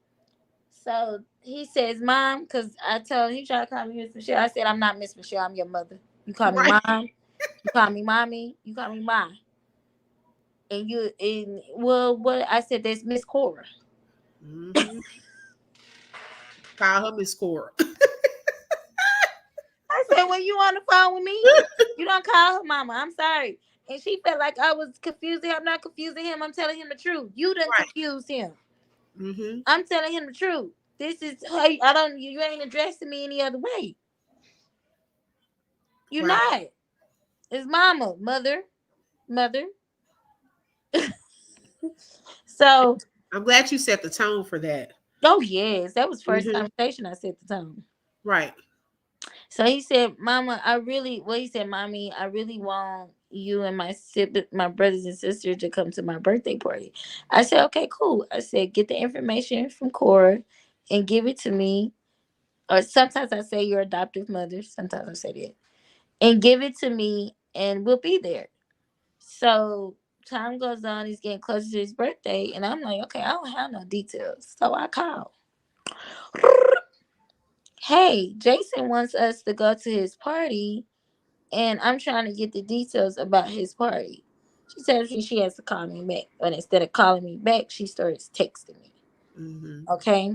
so he says, "Mom," because I told him, he tried to call me Miss Michelle. I said, "I'm not Miss Michelle. I'm your mother. You call me right. mom. You call me mommy. You call me ma. Well, what I said, that's Miss Cora." Mm-hmm. Call him his score. I said, "When you on the phone with me, you don't call her mama. I'm sorry." And she felt like I was confusing him. I'm not confusing him. I'm telling him the truth. You done Right. confused him. Mm-hmm. I'm telling him the truth. This is hey, I don't. You ain't addressing me any other way. You're Right. not. It's mama, mother. So, I'm glad you set the tone for that. oh yes, that was first Mm-hmm. conversation I set the tone. Right. So he said, "Mama, he said, Mommy, I really want you and my brothers and sisters to come to my birthday party." I said, "Okay, cool." I said, "Get the information from Cora and give it to me." Or sometimes I say your adoptive mother. Sometimes I say that. And give it to me and we'll be there. So time goes on, he's getting closer to his birthday, and I'm like, okay, I don't have no details. So I call. Hey, Jason wants us to go to his party and I'm trying to get the details about his party. She tells me she has to call me back, but instead of calling me back, she starts texting me. Mm-hmm. Okay.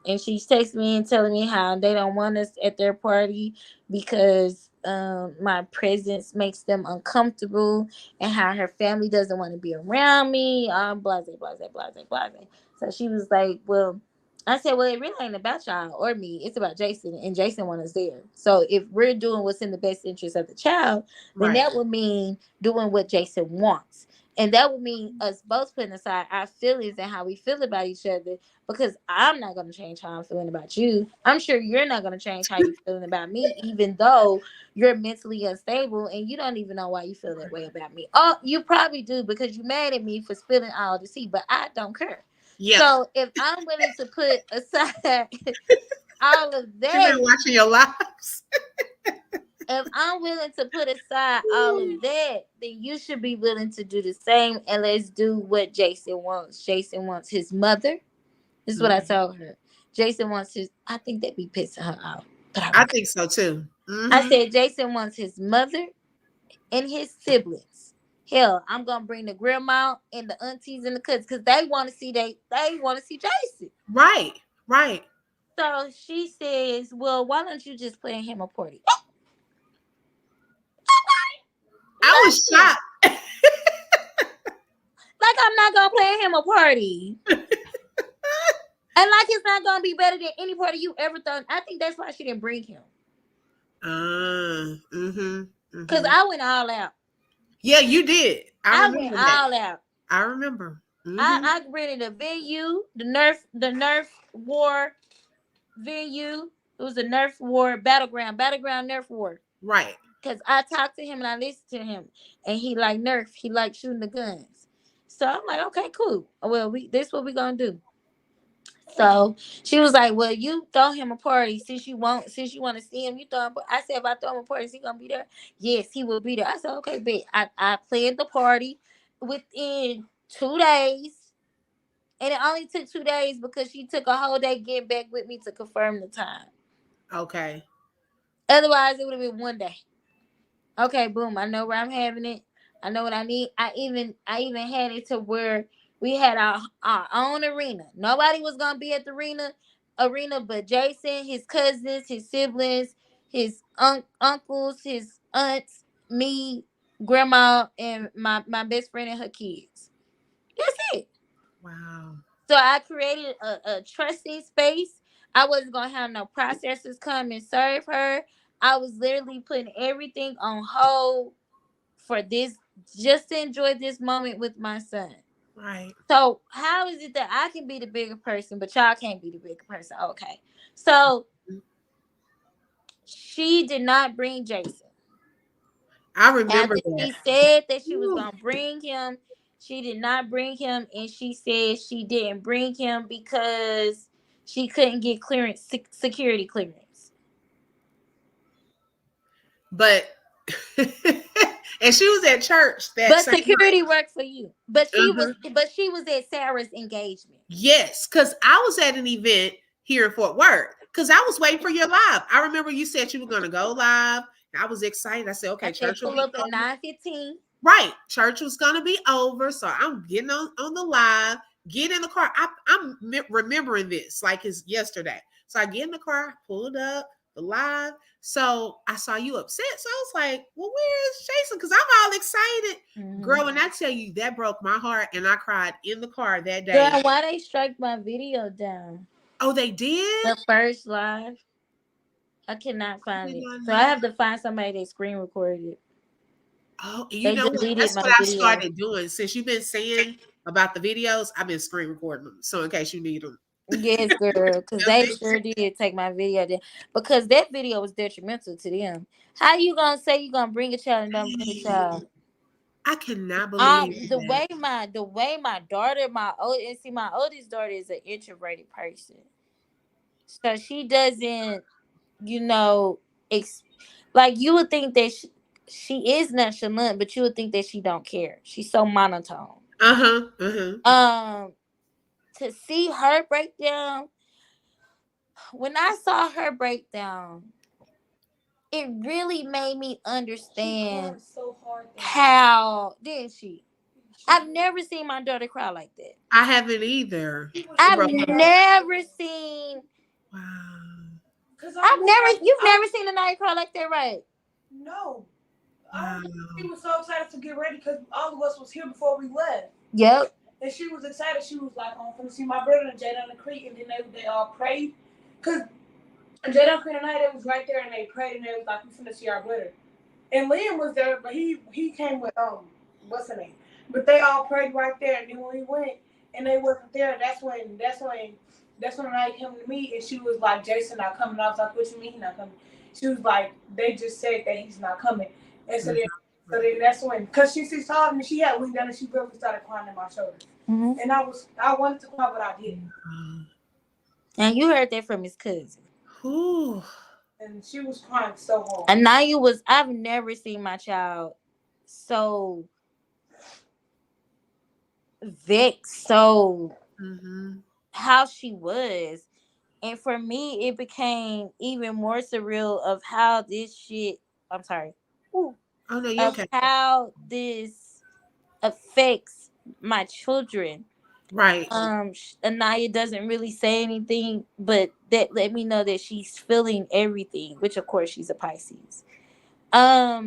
And she's texting me and telling me how they don't want us at their party because my presence makes them uncomfortable, and how her family doesn't want to be around me. Blase, blase, blase, blase. So she was like, well, I said, well, it really ain't about y'all or me. It's about Jason, and Jason wants us there. So if we're doing what's in the best interest of the child, then Right. that would mean doing what Jason wants. And that would mean us both putting aside our feelings and how we feel about each other, because I'm not going to change how I'm feeling about you. I'm sure you're not going to change how you're feeling about me, even though you're mentally unstable and you don't even know why you feel that way about me. Oh, you probably do because you're mad at me for spilling all the tea, but I don't care. Yeah. So if I'm willing to put aside all of You've that, been watching your lives. if I'm willing to put aside all of that, then you should be willing to do the same. And let's do what Jason wants. Jason wants his mother. This is what I told her. Jason wants his. I think that be pissing her off, but I I don't care. think so too. I Mm-hmm. said Jason wants his mother and his siblings. Hell, I'm gonna bring the grandma and the aunties and the cousins because they want to see they want to see Jason. Right. Right. So she says, "Well, why don't you just plan him a party?" I was Nothing. shocked. Like I'm not gonna plan him a party. And like it's not gonna be better than any party you ever done. I think that's why she didn't bring him. Mm-hmm. Cause I went all out. Yeah, you did. I I went remember that. all out. I remember. I rented a venue, the Nerf War venue. It was a Nerf War battleground Nerf War. Right. Cause I talked to him and I listened to him, and he liked Nerf. He liked shooting the guns. So I'm like, okay, cool. Well, this what we gonna do. So she was like, "Well, you throw him a party since you want to see him. You throw him." I said, "If I throw him a party, is he gonna be there?" Yes, he will be there. I said, "Okay, bet." I planned the party within 2 days, and it only took 2 days because she took a whole day getting back with me to confirm the time. Okay. Otherwise, it would have been one day. Okay, boom. I know where I'm having it. I know what I need. I even had it to where we had our own arena. Nobody was gonna be at the arena but Jason, his cousins, his siblings, his uncles, his aunts, me, grandma, and my best friend and her kids. That's it. Wow. So I created a trusting space. I wasn't gonna have no processors come and serve her. I was literally putting everything on hold for this, just to enjoy this moment with my son. Right. So how is it that I can be the bigger person, but y'all can't be the bigger person? Okay. So she did not bring Jason. I remember After that. she said that she was Ooh. gonna bring him, she did not bring him, and she said she didn't bring him because she couldn't get security clearance. But and she was at church that But same security night. worked for you. But Uh-huh. she was at Sarah's engagement. Yes, because I was at an event here in Fort Worth because I was waiting for your live. I remember you said you were going to go live. I was excited. I said, okay, I said church will pull be up at over. 9:15. Right. Church was going to be over. So I'm getting on the live, get in the car. I'm remembering this like it's yesterday. So I get in the car, pulled up, the live. So I saw you upset. So I was like, well, where is Jason? Because I'm all excited. Mm-hmm. Girl, when I tell you that broke my heart and I cried in the car that day. Girl, why they strike my video down? Oh, they did? The first live. I cannot find it. So I Know. have to find somebody that screen recorded it. Oh, you They know what? deleted That's my what I video. started doing. Since you've been saying about the videos, I've been screen recording them. So in case you need them. Yes, girl. Because they sure did take my video down. Because that video was detrimental to them. How you gonna say you gonna bring a child and don't bring a child? I cannot believe The that. way my daughter, my oldest daughter is an introverted person. So she doesn't, you know, like you would think that she is nonchalant, but you would think that she don't care. She's so monotone. Uh-huh. Uh-huh. To see her breakdown, when I saw her breakdown, it really made me She understand cried so hard. how did she? I've never seen my daughter cry like that. I haven't either. I've Broke my heart. never seen. Wow. You've never seen a night cry like that, right? No. Wow. She was so excited to get ready because all of us was here before we left. Yep. And she was excited. She was like, I'm finna see my brother and Jada on the creek. And then they all prayed. Because Jada on Creek and they was right there and they prayed and they was like, we finna see our brother. And Liam was there, but he came with, what's her name? But they all prayed right there. And then when we went and they wasn't there, that's when I came to me and she was like, Jason not coming. I was like, what you mean he not coming? She was like, they just said that he's not coming. And so then that's when, because she saw me, she had leaned down and she really started crying in my shoulder. Mm-hmm. And I wanted to cry, but I didn't. And you heard that from his cousin. Ooh. And she was crying so hard. And Naya was, I've never seen my child so vexed, so how she was. And for me, it became even more surreal of how this shit, I'm sorry. Ooh, Oh, no, you okay. How this affects my children. Right. Anaya doesn't really say anything, but that let me know that she's feeling everything, which of course she's a Pisces. That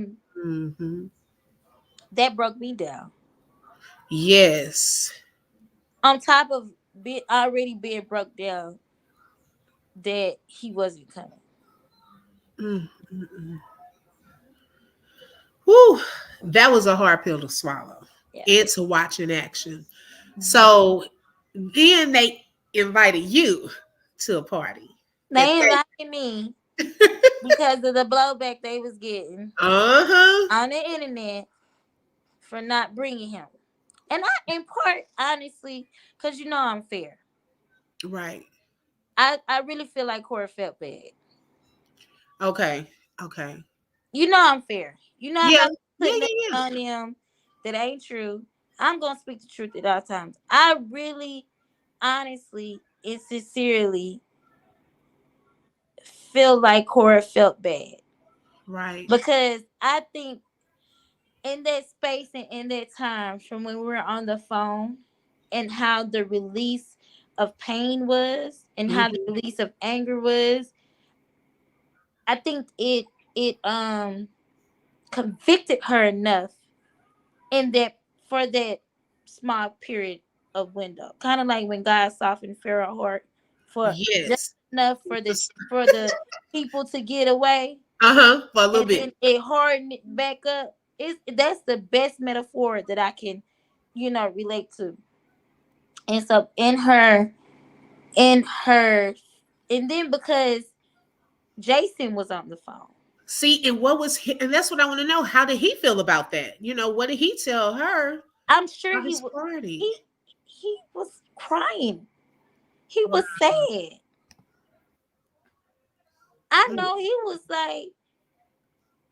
broke me down. Yes. On top of already being broke down that he wasn't coming. Whew. That was a hard pill to swallow. Yeah. It's a watching action. So then they invited you to a party. They invited me because of the blowback they was getting on the internet for not bringing him. And I, in part, honestly, because you know I'm fair. Right. I really feel like Cora felt bad. Okay. You know I'm fair. You know I'm not putting yeah. on them that ain't true. I'm going to speak the truth at all times. I really, honestly, and sincerely feel like Cora felt bad. Right. Because I think in that space and in that time from when we were on the phone and how the release of pain was and how the release of anger was, I think it convicted her enough in that for that small period of window. Kind of like when God softened Pharaoh's heart for just enough for the people to get away. For a little bit. And it hardened it back up. That's the best metaphor that I can, relate to. And so in her, and then because Jason was on the phone. See, and and that's what I want to know. How did he feel about that? What did he tell her? I'm sure he was crying. He was sad. I know he was like,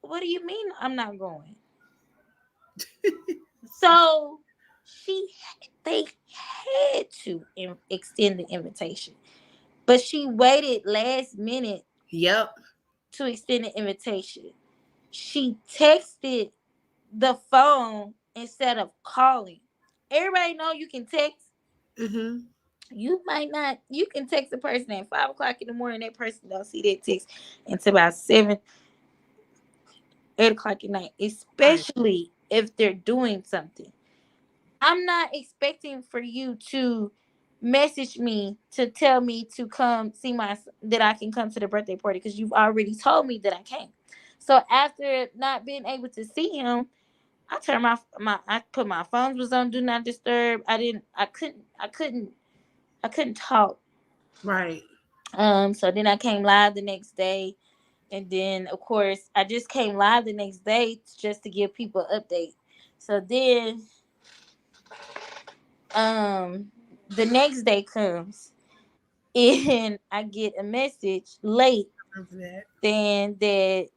what do you mean I'm not going? So they had to extend the invitation. But she waited last minute to extend the invitation. She texted the phone instead of calling. Everybody know you can text. You might not. You can text a person at 5 o'clock in the morning. That person don't see that text until about 7, 8 o'clock at night, especially if they're doing something. I'm not expecting for you to message me to tell me to come see that I can come to the birthday party because you've already told me that I can't. So after not being able to see him, I turned I put my phone was on do not disturb. I couldn't talk. Right. So then I came live the next day. And then, of course, I just came live the next day just to give people an update. So then, the next day comes, and I get a message late saying that,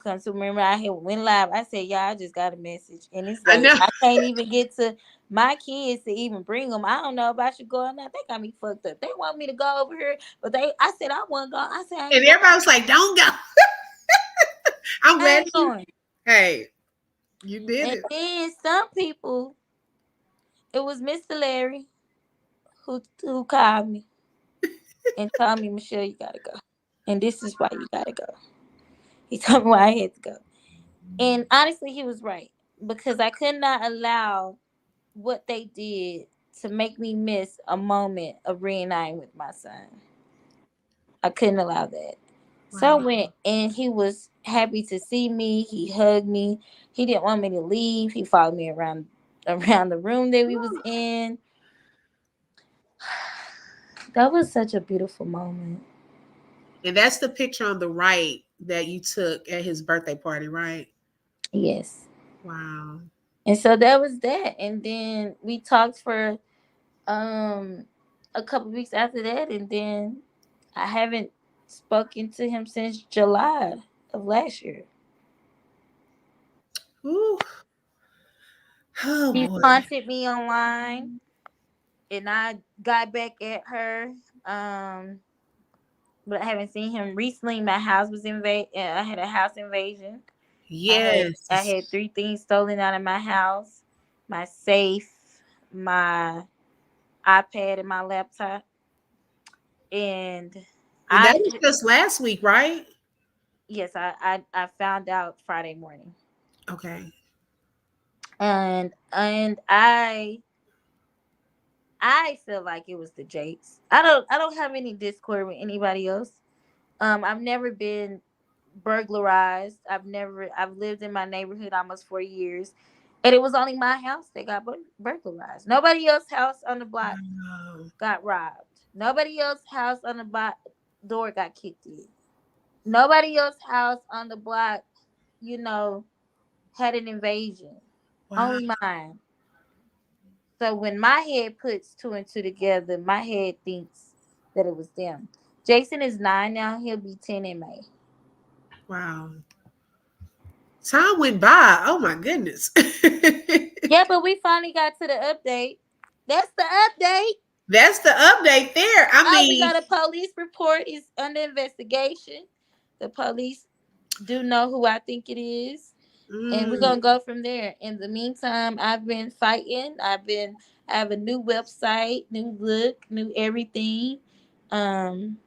comes to remember I had went live. I said, y'all, I just got a message. And it's like, I can't even get to my kids to even bring them. I don't know about you going out. They got me fucked up. They want me to go over here, but I said, I want to go. I said, and everybody was like, don't go. I'm I glad ain't you. going. Hey, you did And it. then some people, it was Mr. Larry who called me and told me, Michelle, you gotta go. And this is why you gotta go. He told me why I had to go. And honestly, he was right. Because I could not allow what they did to make me miss a moment of reuniting with my son. I couldn't allow that. So I Wow. went and he was happy to see me. He hugged me. He didn't want me to leave. He followed me around the room that we was in. That was such a beautiful moment. And that's the picture on the right that you took at his birthday party, right? Yes. Wow. And so that was that. And then we talked for um a couple weeks after that, and then I haven't spoken to him since July of last year. Ooh. Oh He boy. taunted me online and I got back at her. Um but I haven't seen him recently. My house was invaded. I had a house invasion. I Yes. had three things stolen out of my house: my safe, my iPad, and my laptop. And And that I was just last week, right? yes, I found out Friday morning, Okay. and I feel like it was the Jakes. I don't have any discord with anybody else. I've never been burglarized. I've lived in my neighborhood almost 4 years, and it was only my house that got burglarized. Nobody else's house on the block Wow. got robbed. Nobody else's house on the block door got kicked in. Nobody else's house on the block, you know, had an invasion. Wow. Only mine. So when my head puts two and two together, my head thinks that it was them. Jason is 9 now. He'll be 10 in May. Wow. Time went by. Oh my goodness. Yeah, but we finally got to the update. That's the update. That's the update there. I We mean, got a police report. It's under investigation. The police do know who I think it is. And we're mm, gonna go from there. In the meantime, I've been fighting. I have a new website, new look, new everything. Um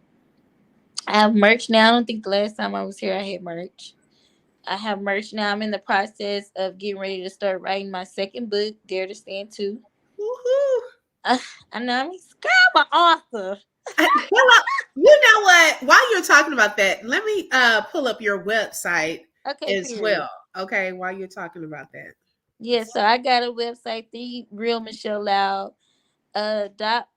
I have merch now. I don't think the last time I was here I had merch. I have merch now. I'm in the process of getting ready to start writing my second book, Dare to Stand 2. woohoo. Uh, I know I'm I'm an author. Hello. You know what? While you're talking about that, let me pull up your website Okay, as period. well. Okay, while you're talking about that. Yeah, so I got a website, the real Michelle Loud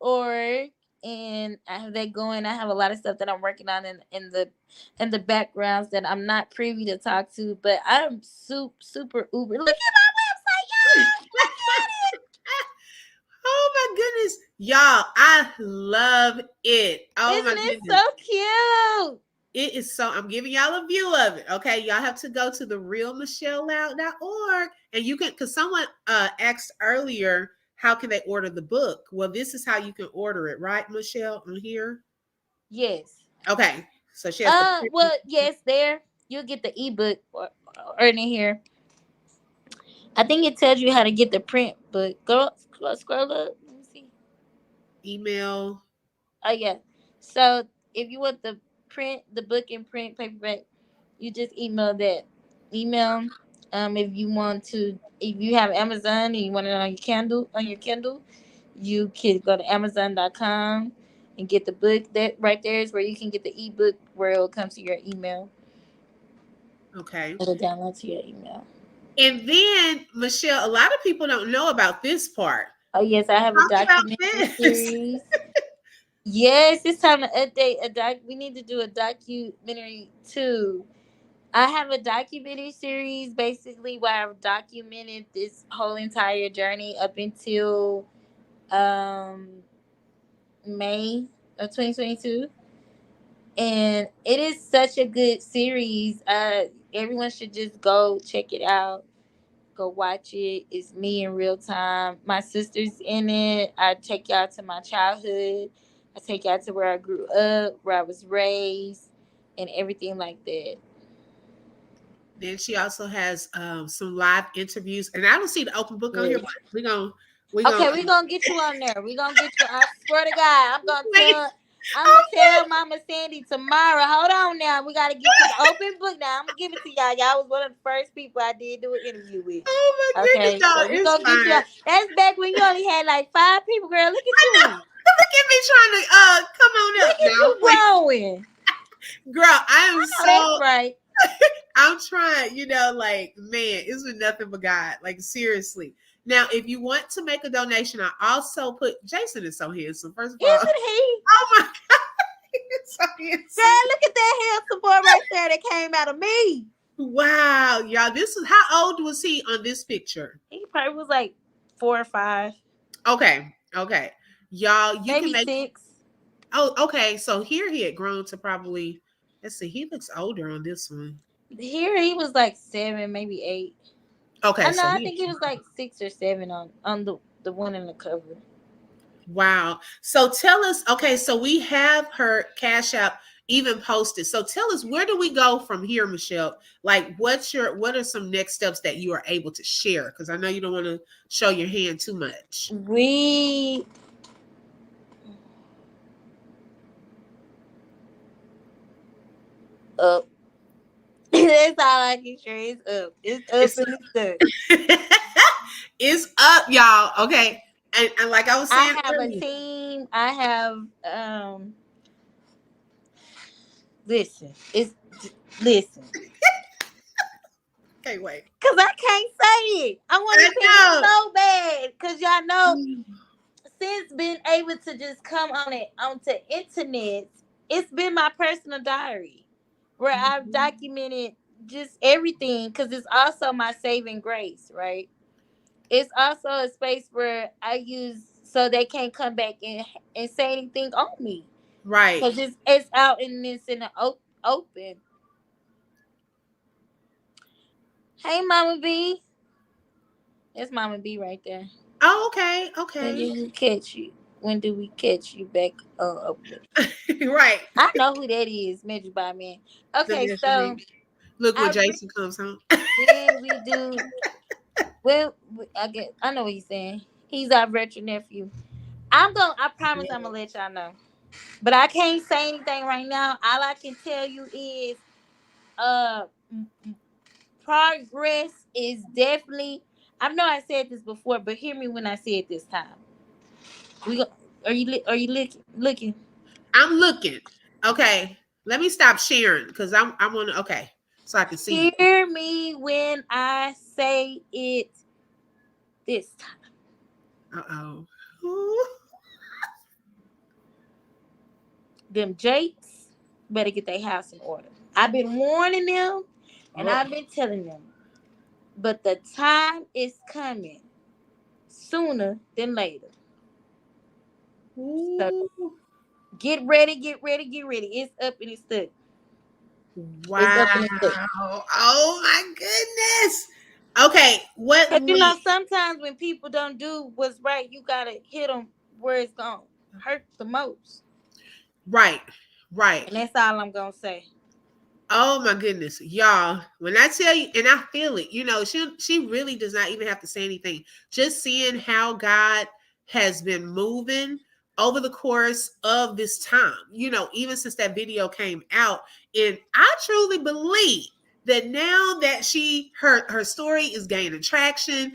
.org, and I have that going. I have a lot of stuff that I'm working on in the backgrounds that I'm not privy to talk to, but I'm super uber. Look at my website, y'all. Oh my goodness. Y'all, I love it. Oh my Isn't it goodness. so cute? It is so, I'm giving y'all a view of it. Okay. Y'all have to go to the realmichelleloud.org and you can, because someone asked earlier, how can they order the book? Well, this is how you can order it, right, Michelle, on here? Yes. Okay. So she has to print Well, yes, there you'll get the ebook or in here. I think it tells you how to get the print, but go scroll up. Let me see. email. Oh yeah. So if you want the book in print paperback, you just email that email. If you want to, if you have Amazon and you want it on your Kindle, you can go to Amazon.com and get the book. That right there is where you can get the ebook, where it will come to your email. Okay. It'll download to your email. And then, Michelle, a lot of people don't know about this part. Oh yes, I have a Talk about documentary this. series. Yes, it's time to update a doc. We need to do a documentary too. I have a documentary series basically where I've documented this whole entire journey up until um May of 2022. And it is such a good series. Everyone should just go check it out. Go watch it. It's me in real time. My sister's in it. I take y'all to my childhood. I take y'all to where I grew up, where I was raised, and everything like that. Then she also has some live interviews, and I don't see the open book on here, Yes. but we Okay, gonna we gonna get you on there. We gonna get you. I swear to God, wait. I'm gonna tell Mama Sandy tomorrow. Hold on now. We gotta get to the open book now. I'm gonna give it to y'all. Y'all was one of the first people I did do an interview with. Oh my goodness, Okay, y'all, so we it's gonna get you fine. out. That's back when you only had like 5 people, girl. Look at you. Look at me trying to come on Look up at now. you growing. Girl, I am Oh, that's right. I'm trying, like, man, it's been nothing but God. Like, seriously. Now, if you want to make a donation, I also put Jason is so handsome. First of all, Isn't he? oh my God, he's so handsome. Girl, look at that handsome boy right there that came out of me. Wow, y'all, this is how old was he on this picture? He probably was like 4 or 5, Okay, y'all, you maybe can make 6. Oh, okay. So here he had grown to probably, let's see, he looks older on this one. Here he was like 7, maybe 8. Okay, I know. so I think he was like 6 or 7 on the one in the cover. wow. So tell us, okay, so we have her Cash App even posted. So tell us, where do we go from here, Michelle? Like, what are some next steps that you are able to share? Because I know you don't want to show your hand too much. We up. That's all I can share. It's up. It's up It's, and it's up. it's up, y'all. Okay. And like I was saying I have a earlier, team. I have listen. Listen. okay, wait. Cause I can't say it. I want to say it so bad. Cause y'all know, since being able to just come onto internet, it's been my personal diary where I've documented just everything. Cause it's also my saving grace, right? It's also a space where I use so they can't come back and say anything on me. Right. Cause it's out in the open. Hey, Mama B. That's Mama B right there. Oh, okay. When Okay. do we catch you? When do we catch you back open? Right. I know who that is, measured by man. Okay, so Look when I Jason comes home. then we do. Well, I know what he's saying. He's our virtual nephew. I promise I'm gonna let y'all know, but I can't say anything right now. All I can tell you is, uh, progress is definitely. I know I said this before, but hear me when I say it this time. We go. Are you looking? I'm looking. Okay. Let me stop sharing because I want to. Okay, so I can see. Hear me when I say it this time. Oh. Them Jakes better get their house in order. I've been warning them and I've been telling them, but the time is coming sooner than later. So get ready, get ready, get ready. It's up and it's stuck. Wow. It's up and it's stuck. Oh my goodness. Okay. What Because link? sometimes when people don't do what's right, you gotta hit them where it's gonna hurt the most. Right. Right. And that's all I'm gonna say. Oh my goodness, y'all! When I tell you, and I feel it, she really does not even have to say anything. Just seeing how God has been moving over the course of this time, even since that video came out, and I truly believe that now that her story is gaining traction,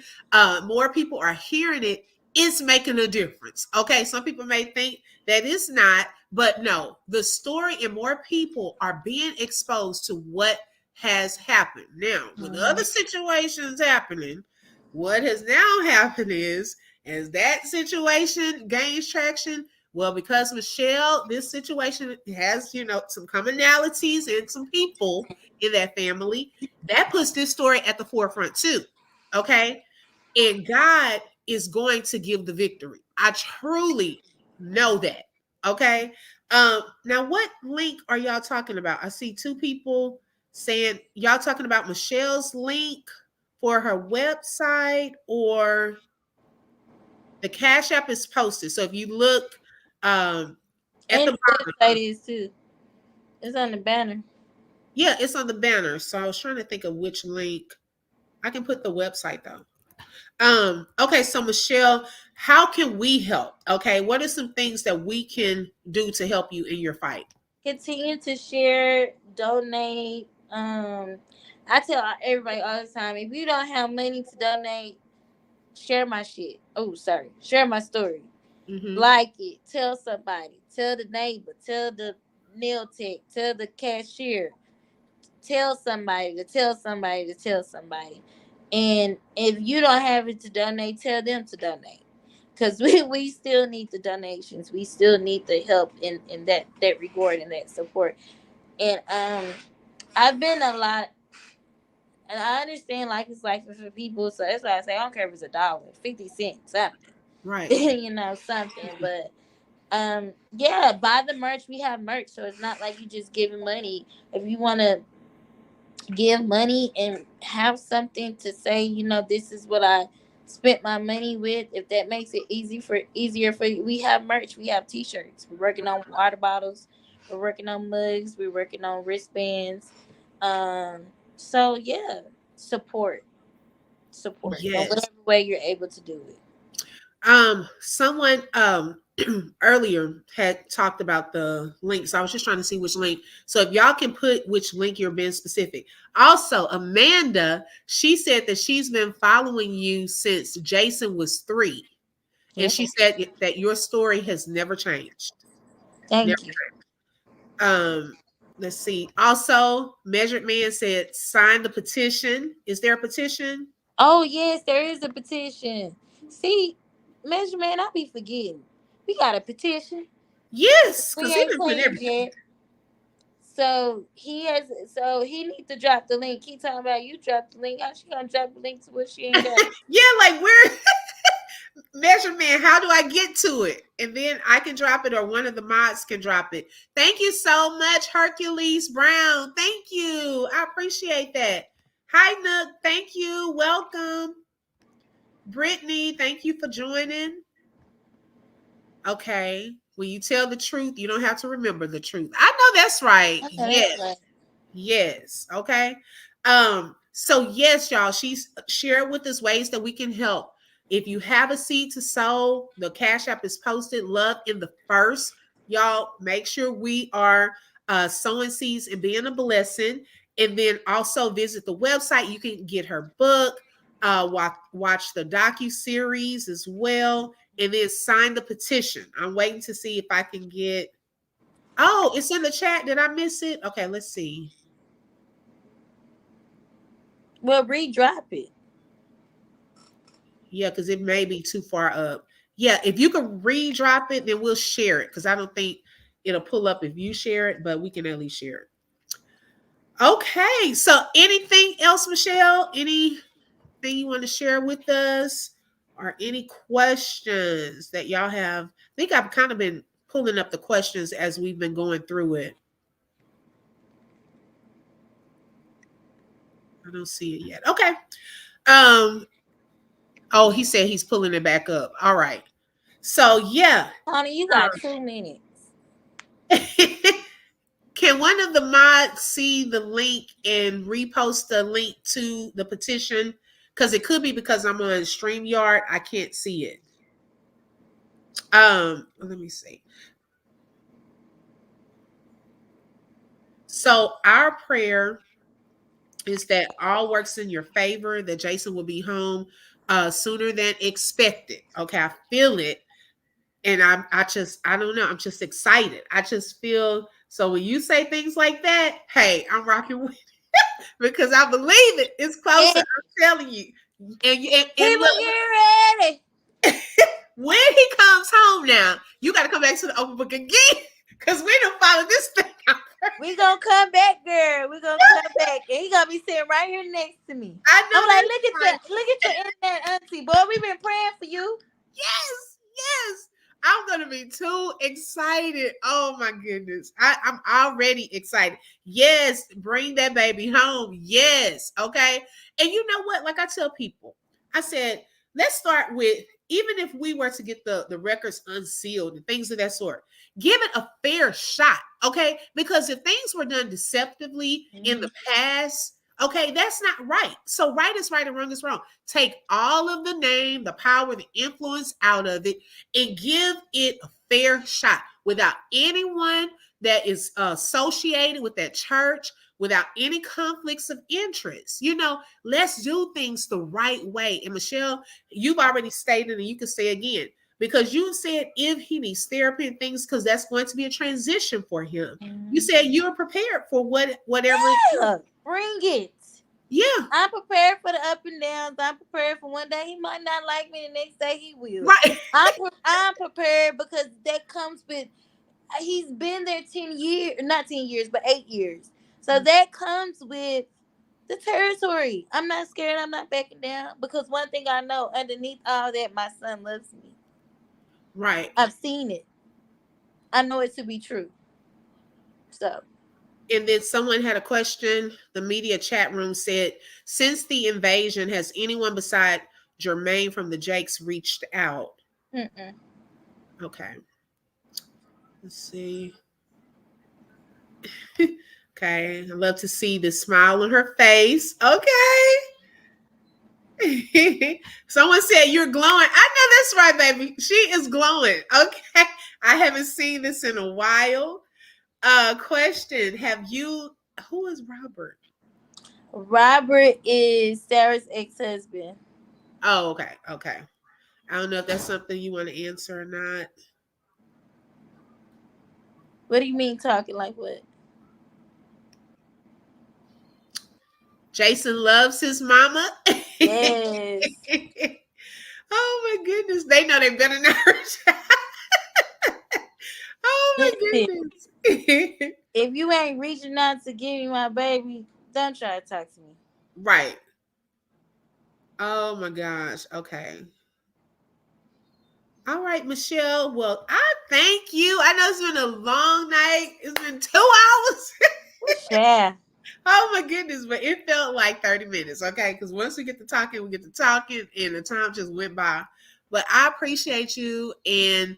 more people are hearing it. It's making a difference. Okay, some people may think that it's not. But no, the story and more people are being exposed to what has happened. Now, with other situations happening, what has now happened is, as that situation gains traction, well, because Michelle, this situation has, some commonalities and some people in that family, that puts this story at the forefront too. Okay. And God is going to give the victory. I truly know that. Okay. Now what link are y'all talking about? I see 2 people saying y'all talking about Michelle's link for her website, or the Cash App is posted. So if you look at And the the website is too. It's on the banner. Yeah, it's on the banner. So I was trying to think of which link. I can put the website though. Okay, so Michelle, how can we help? Okay, what are some things that we can do to help you in your fight? Continue to share, donate. I tell everybody all the time, if you don't have money to donate, share my shit. Oh, sorry, share my story. Mm-hmm. Like it. Tell somebody. Tell the neighbor. Tell the nail tech. Tell the cashier. Tell somebody to tell somebody to tell somebody. And if you don't have it to donate, tell them to donate. Because we still need the donations. We still need the help in that regard and that support. And I've been a lot, and I understand like it's like for people, so that's why I say I don't care if it's $1, 50 cents, something. Right. You know, something. But yeah, buy the merch. We have merch, so it's not like you just giving money. If you want to give money and have something to say, you know, this is what I spent my money with, if that makes it easier for you, we have merch. We have t-shirts. We're working on water bottles. We're working on mugs. We're working on wristbands. So yeah, support in Yes. whatever way you're able to do it. Someone earlier had talked about the links. I was just trying to see which link. So if y'all can put which link you're being specific. Also, Amanda, she said that she's been following you since Jason was 3. And Yes. she said that your story has never changed. Never. Thank you. Let's see. Also, Measured Man said sign the petition. Is there a petition? Oh yes, there is a petition. See, Measurement, I be forgetting. We got a petition. Yes, We because he ain't been putting changed everything. yet. So he has. So he needs to drop the link. He talking about you drop the link. How she gonna drop the link to what she ain't got? Yeah, like where Measurement, how do I get to it? And then I can drop it or one of the mods can drop it. Thank you so much, Hercules Brown. Thank you. I appreciate that. Hi, Nook. Thank you. Welcome. Brittany, thank you for joining. Okay. When you tell the truth, you don't have to remember the truth. I know that's right. Okay, Yes. that's right. Yes. Okay. So yes, y'all, she's shared with us ways that we can help. If you have a seed to sow, the Cash App is posted. Love in the first. Y'all make sure we are sowing seeds and being a blessing. And then also visit the website. You can get her book, watch the docu-series as well, and then sign the petition. I'm waiting to see if I can get. Oh, it's in the chat. Did I miss it? Okay, let's see. Well, re-drop it. Yeah, because it may be too far up. Yeah, if you can re-drop it, then we'll share it. Because I don't think it'll pull up if you share it, but we can at least share it. Okay, so anything else, Michelle? Anything you want to share with us? Or any questions that y'all have? I think I've kind of been pulling up the questions as we've been going through it. I don't see it yet. Okay. Oh, he said he's pulling it back up. All right. So yeah. Honey, you got 2 minutes. Can one of the mods see the link and repost the link to the petition? Because it could be because I'm on StreamYard, I can't see it. Let me see. So our prayer is that all works in your favor, that Jason will be home sooner than expected. Okay, I feel it. And I don't know. I'm just excited. I just feel so when you say things like that, hey, I'm rocking with it because I believe it. It's closer. I'm telling you. And People look, get ready. when he comes home now, you got to come back to the open book again because we don't follow this thing out. We gonna come back, girl. We gonna come back, and he gonna be sitting right here next to me. I know. I'm like, look at your internet auntie, boy. We've been praying for you. Yes, yes. I'm gonna be too excited. Oh my goodness. I'm already excited. Yes, bring that baby home. Yes. Okay. And you know what? Like I tell people, I said, let's start with even if we were to get the records unsealed and things of that sort, give it a fair shot. Okay, because if things were done deceptively in the past, okay, that's not right. So right is right and wrong is wrong. Take all of the name, the power, the influence out of it and give it a fair shot without anyone that is associated with that church, without any conflicts of interest. You know, let's do things the right way. And Michelle, you've already stated, and you can say again, because you said if he needs therapy and things, because that's going to be a transition for him. You said you're prepared for whatever. Yeah, bring it. Yeah. I'm prepared for the up and downs. I'm prepared for one day he might not like me, the next day he will. Right. I'm prepared because that comes with, he's been there 10 years, not 10 years, but 8 years. So that comes with the territory. I'm not scared. I'm not backing down because one thing I know, underneath all that, my son loves me. Right. I've seen it. I know it to be true. So. And then someone had a question. The media chat room said, since the invasion, has anyone beside Jermaine from the Jakes reached out? Mm-mm. Okay. Let's see. Okay. I love to see the smile on her face. Okay. Someone said you're glowing. I know that's right, baby. She is glowing. Okay. I haven't seen this in a while. Question. Who is Robert? Robert is Sarah's ex-husband. Oh, okay. Okay. I don't know if that's something you want to answer or not. What do you mean talking like what? Jason loves his mama. Yes. Oh my goodness. They know they better not hurt. Oh my goodness. If you ain't reaching out to give me my baby, don't try to talk to me. Right. Oh my gosh. Okay. All right, Michelle. Well, I thank you. I know it's been a long night. It's been 2 hours. Yeah. Oh my goodness, but it felt like 30 minutes, okay? Because once we get to talking, and the time just went by. But I appreciate you, and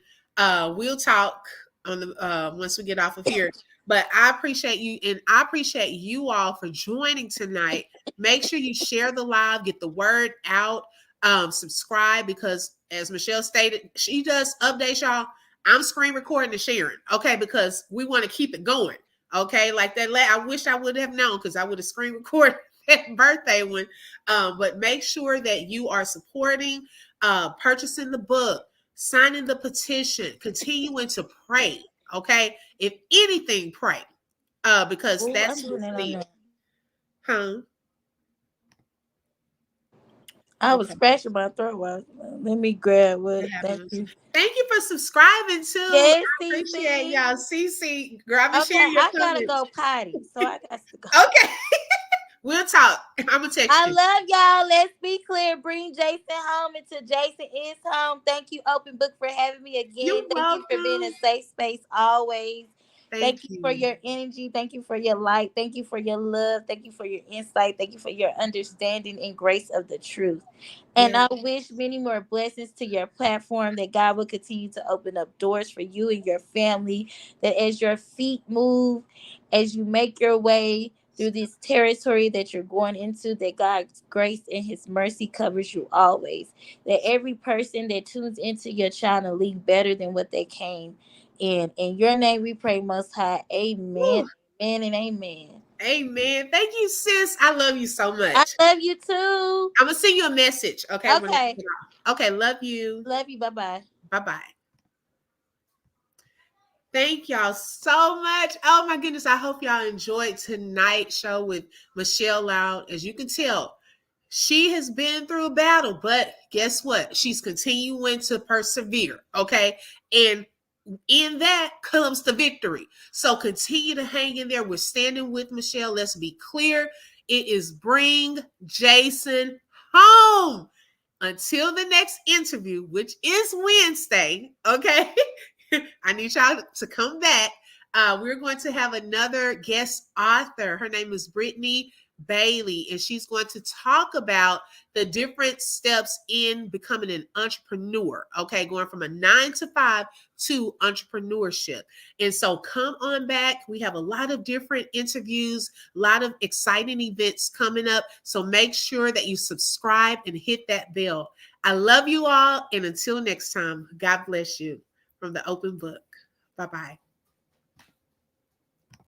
we'll talk on the once we get off of here. But I appreciate you, and I appreciate you all for joining tonight. Make sure you share the live, get the word out, subscribe, because as Michelle stated, she does updates, y'all. I'm screen recording and sharing, okay? Because we want to keep it going. Okay, like that. I wish I would have known because I would have screen recorded that birthday one. But make sure that you are supporting, purchasing the book, signing the petition, continuing to pray. Okay, if anything, pray. Because that's what's needed. Huh? I was scratching my throat. Let me grab what. Thank you. Thank you for subscribing too. Yes, I appreciate y'all. CC, grab and share your comments. I gotta go potty, so I got to go. Okay. We'll talk. I'm gonna text you. I love y'all. Let's be clear. Bring Jason home until Jason is home. Thank you, Open Book, for having me again. Thank you for being a safe space always. Thank you for your energy. Thank you for your light. Thank you for your love. Thank you for your insight. Thank you for your understanding and grace of the truth. And I wish many more blessings to your platform, that God will continue to open up doors for you and your family, that as your feet move, as you make your way through this territory that you're going into, that God's grace and his mercy covers you always. That every person that tunes into your channel leave better than what they came in. In your name we pray, Most High. Amen. Amen and amen. Amen. Thank you, sis. I love you so much. I love you too. I'm gonna send you a message. Okay. Okay. Okay. Love you. Love you. Bye-bye. Bye-bye. Thank y'all so much. Oh my goodness. I hope y'all enjoyed tonight's show with Michelle Loud. As you can tell, she has been through a battle, but guess what? She's continuing to persevere. Okay. And in that comes the victory. So continue to hang in there. We're standing with Michelle. Let's be clear. It is bring Jason home. Until the next interview, which is Wednesday. Okay. I need y'all to come back. We're going to have another guest author. Her name is Brittany Bailey, and she's going to talk about the different steps in becoming an entrepreneur. Okay, going from a 9 to 5 to entrepreneurship. And so come on back. We have a lot of different interviews, a lot of exciting events coming up. So make sure that you subscribe and hit that bell. I love you all. And until next time, God bless you from the Open Book. Bye-bye.